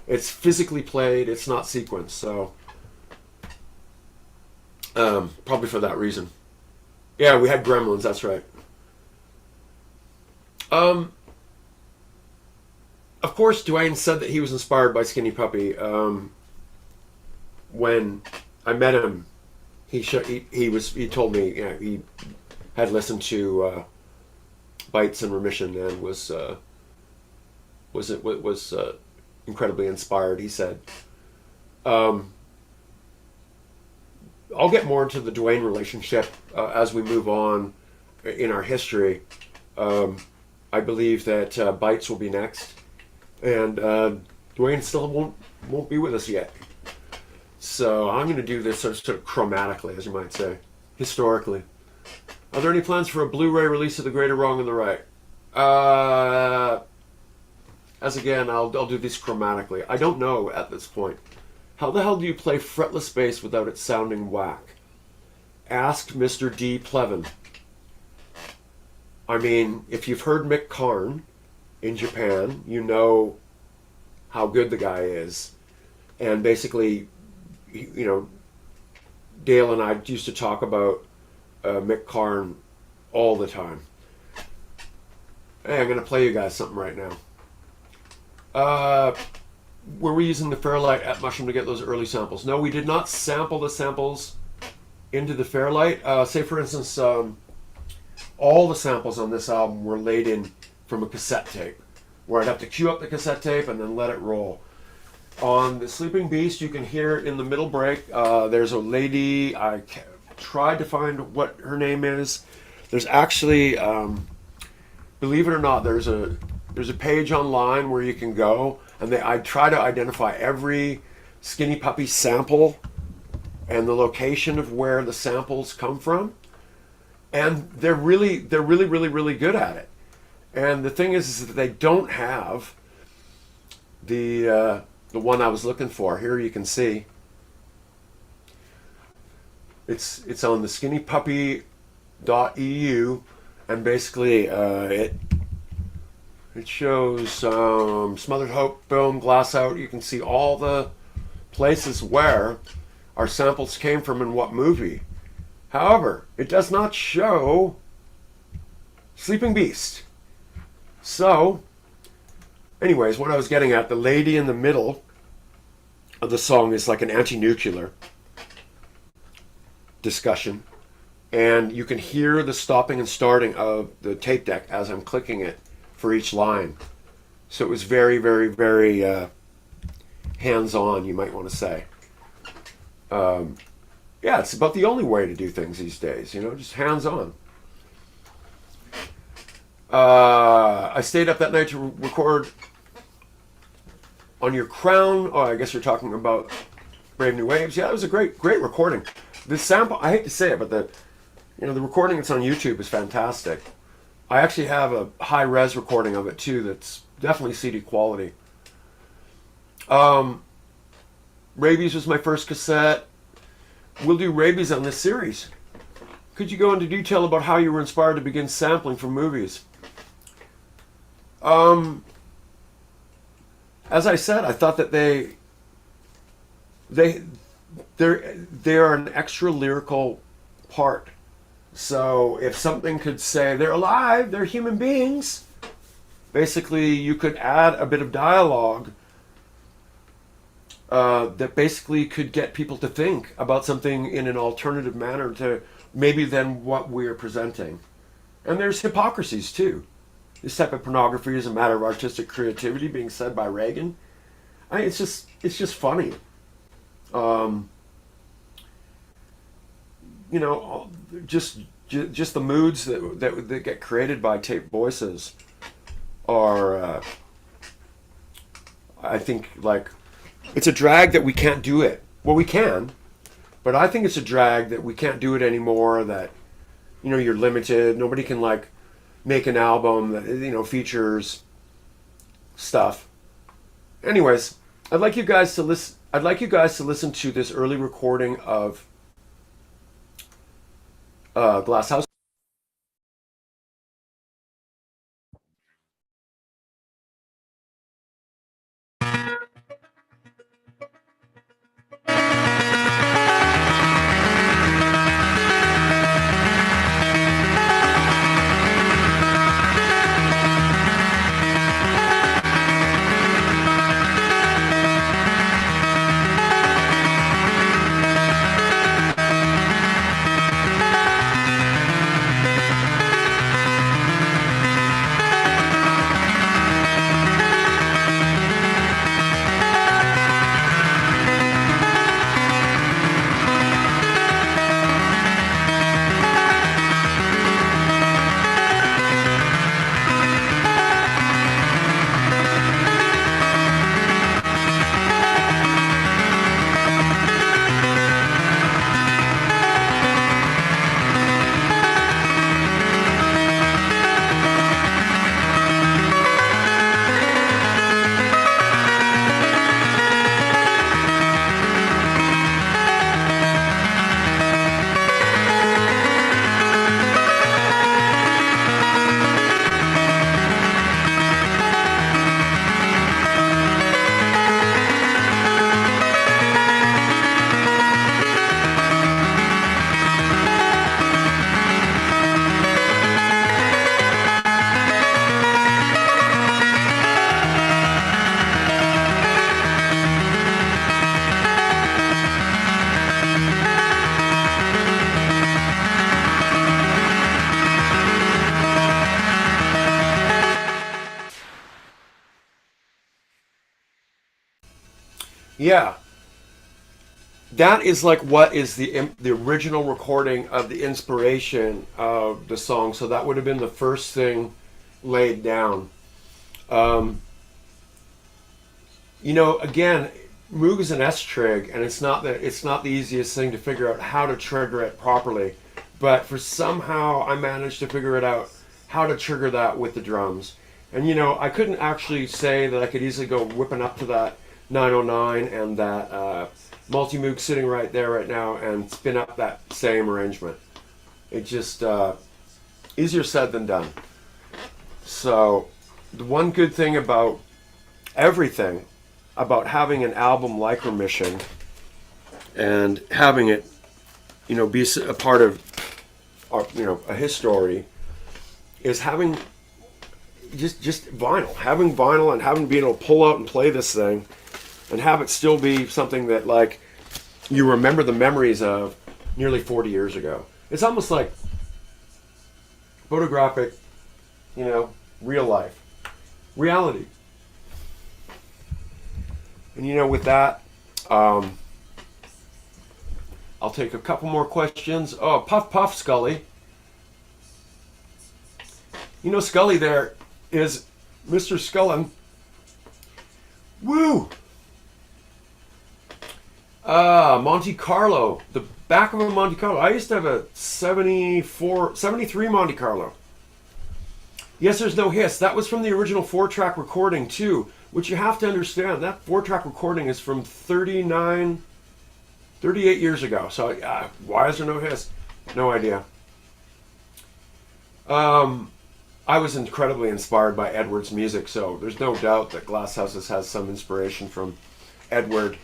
Speaker 1: It's physically played, it's not sequenced, so probably for that reason. Yeah, we had Gremlins, that's right. Of course, Dwayne said that he was inspired by Skinny Puppy. When I met him, he told me, yeah, he had listened to Bites and Remission and was incredibly inspired. He said, I'll get more into the Dwayne relationship as we move on in our history. I believe that Bites will be next, and Dwayne still won't be with us yet. So I'm going to do this sort of chromatically, as you might say, historically. Are there any plans for a Blu-ray release of The Greater Wrong and the Right? As again, I'll do this chromatically. I don't know at this point. How the hell do you play fretless bass without it sounding whack? Asked Mr. D. Plevin. I mean, if you've heard Mick Karn in Japan, you know how good the guy is. And basically, you know, Dale and I used to talk about Mick Karn all the time. Hey, I'm going to play you guys something right now. Were we using the Fairlight at Mushroom to get those early samples? No, we did not sample the samples into the Fairlight. Say, for instance, all the samples on this album were laid in from a cassette tape, where I'd have to cue up the cassette tape and then let it roll. On the Sleeping Beast, you can hear in the middle break, there's a lady, I tried to find what her name is. There's actually, believe it or not, there's a page online where you can go, and I try to identify every Skinny Puppy sample and the location of where the samples come from. And they're really good at it. And the thing is that they don't have the one I was looking for. Here you can see. It's on the skinnypuppy.eu, and basically it shows Smothered Hope, Boom, Glass Out. You can see all the places where our samples came from in what movie. However, it does not show Sleeping Beast. So, anyways, what I was getting at, the lady in the middle of the song is like an anti-nuclear discussion. And you can hear the stopping and starting of the tape deck as I'm clicking it for each line. So it was very, very, very hands-on, you might want to say. Yeah, it's about the only way to do things these days, you know, just hands-on. I stayed up that night to record On Your Crown. Oh, I guess you're talking about Brave New Waves. Yeah, it was a great recording. The sample, I hate to say it, but the recording that's on YouTube is fantastic. I actually have a high-res recording of it, too, that's definitely CD quality. Rabies was my first cassette. We'll do Rabies on this series. Could you go into detail about how you were inspired to begin sampling from movies? As I said, I thought that they're an extra lyrical part. So if something could say they're alive, they're human beings, basically you could add a bit of dialogue that basically could get people to think about something in an alternative manner to maybe than what we're presenting. And there's hypocrisies too. This type of pornography is a matter of artistic creativity, being said by Reagan. It's just funny. You know, just the moods that get created by tape voices are, I think, like, it's a drag that we can't do it. Well, we can, but I think it's a drag that we can't do it anymore. That, you know, you're limited. Nobody can like make an album that, you know, features stuff. Anyways, I'd like you guys to listen to this early recording of Glass House. Yeah, that is like what is the original recording of the inspiration of the song. So that would have been the first thing laid down. Um, you know, again, Moog is an S trig, and it's not the easiest thing to figure out how to trigger it properly. But for somehow I managed to figure it out how to trigger that with the drums. And you know, I couldn't actually say that I could easily go whipping up to that 909 and that multi-moog sitting right there right now and spin up that same arrangement. It just easier said than done. So the one good thing about everything about having an album like Remission and having it, you know, be a part of our, you know, a history is having just vinyl, having vinyl and having being able to pull out and play this thing and have it still be something that like you remember the memories of nearly 40 years ago. It's almost like photographic, you know, real life, reality. And you know, with that, I'll take a couple more questions. Oh, Puff Puff Scully. You know, Scully there is Mr. Scullin. Woo! Monte Carlo. The back of a Monte Carlo. I used to have a 73 Monte Carlo. Yes, there's no hiss. That was from the original 4-track recording too, which you have to understand. That 4-track recording is from 38 years ago. So why is there no hiss? No idea. I was incredibly inspired by Edward's music, so there's no doubt that Glass Houses has some inspiration from Edward.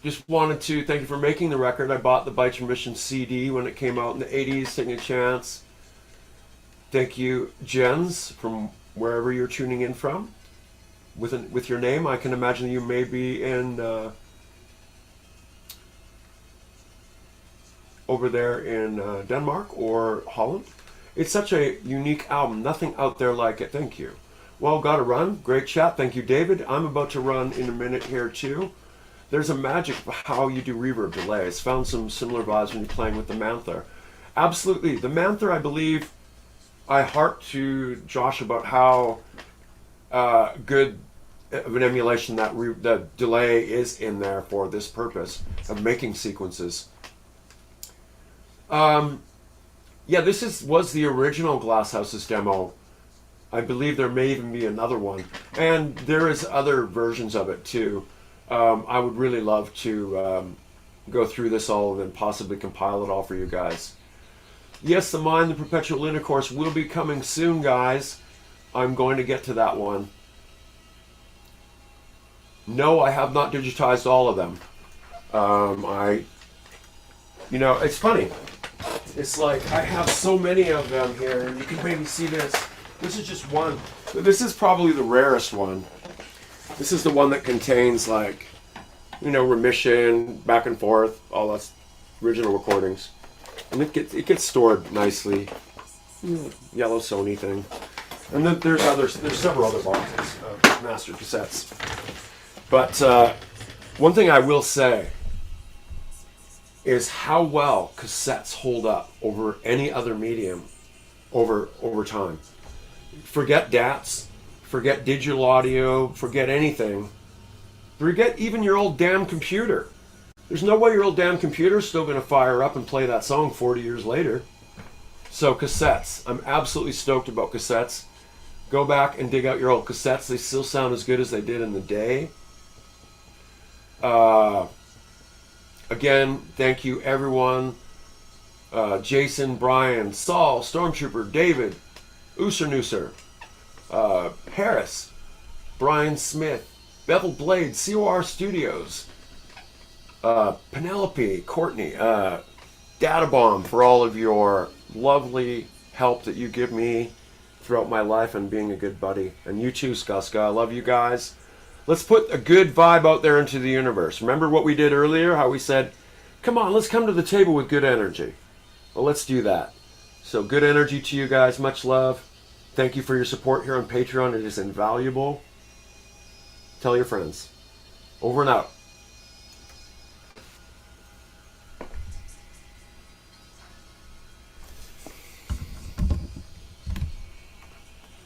Speaker 1: Just wanted to thank you for making the record. I bought the Bites Remission CD when it came out in the 80s, taking a chance. Thank you, Jens, from wherever you're tuning in from. With your name, I can imagine you may be in over there in Denmark or Holland. It's such a unique album. Nothing out there like it. Thank you. Well, gotta run. Great chat. Thank you, David. I'm about to run in a minute here, too. There's a magic of how you do reverb delays. Found some similar vibes when you're playing with the Manther. Absolutely. The Manther, I believe, I harped to Josh about how good of an emulation that the delay is in there for this purpose of making sequences. Yeah, this was the original Glasshouse's demo. I believe there may even be another one. And there is other versions of it, too. I would really love to go through this all and then possibly compile it all for you guys. Yes, the Mind, the Perpetual Intercourse will be coming soon, guys. I'm going to get to that one. No, I have not digitized all of them. You know, it's funny. It's like I have so many of them here, and you can maybe see this. This is just one. This is probably the rarest one. This is the one that contains, like, you know, Remission, Back and Forth, all that original recordings. And it gets stored nicely. Yellow Sony thing. And then there's several other boxes of master cassettes. But one thing I will say is how well cassettes hold up over any other medium over time. Forget DATs, forget digital audio, forget anything. Forget even your old damn computer. There's no way your old damn computer is still going to fire up and play that song 40 years later. So cassettes. I'm absolutely stoked about cassettes. Go back and dig out your old cassettes. They still sound as good as they did in the day. Again, thank you everyone. Jason, Brian, Saul, Stormtrooper, David, Nooser, Harris, Brian Smith, Bevel Blade, COR Studios, Penelope, Courtney, Data Bomb, for all of your lovely help that you give me throughout my life and being a good buddy. And you too, Ska. I love you guys. Let's put a good vibe out there into the universe. Remember what we did earlier? How we said, come on, let's come to the table with good energy. Well, let's do that. So good energy to you guys. Much love. Thank you for your support here on Patreon. It is invaluable. Tell your friends. Over and out.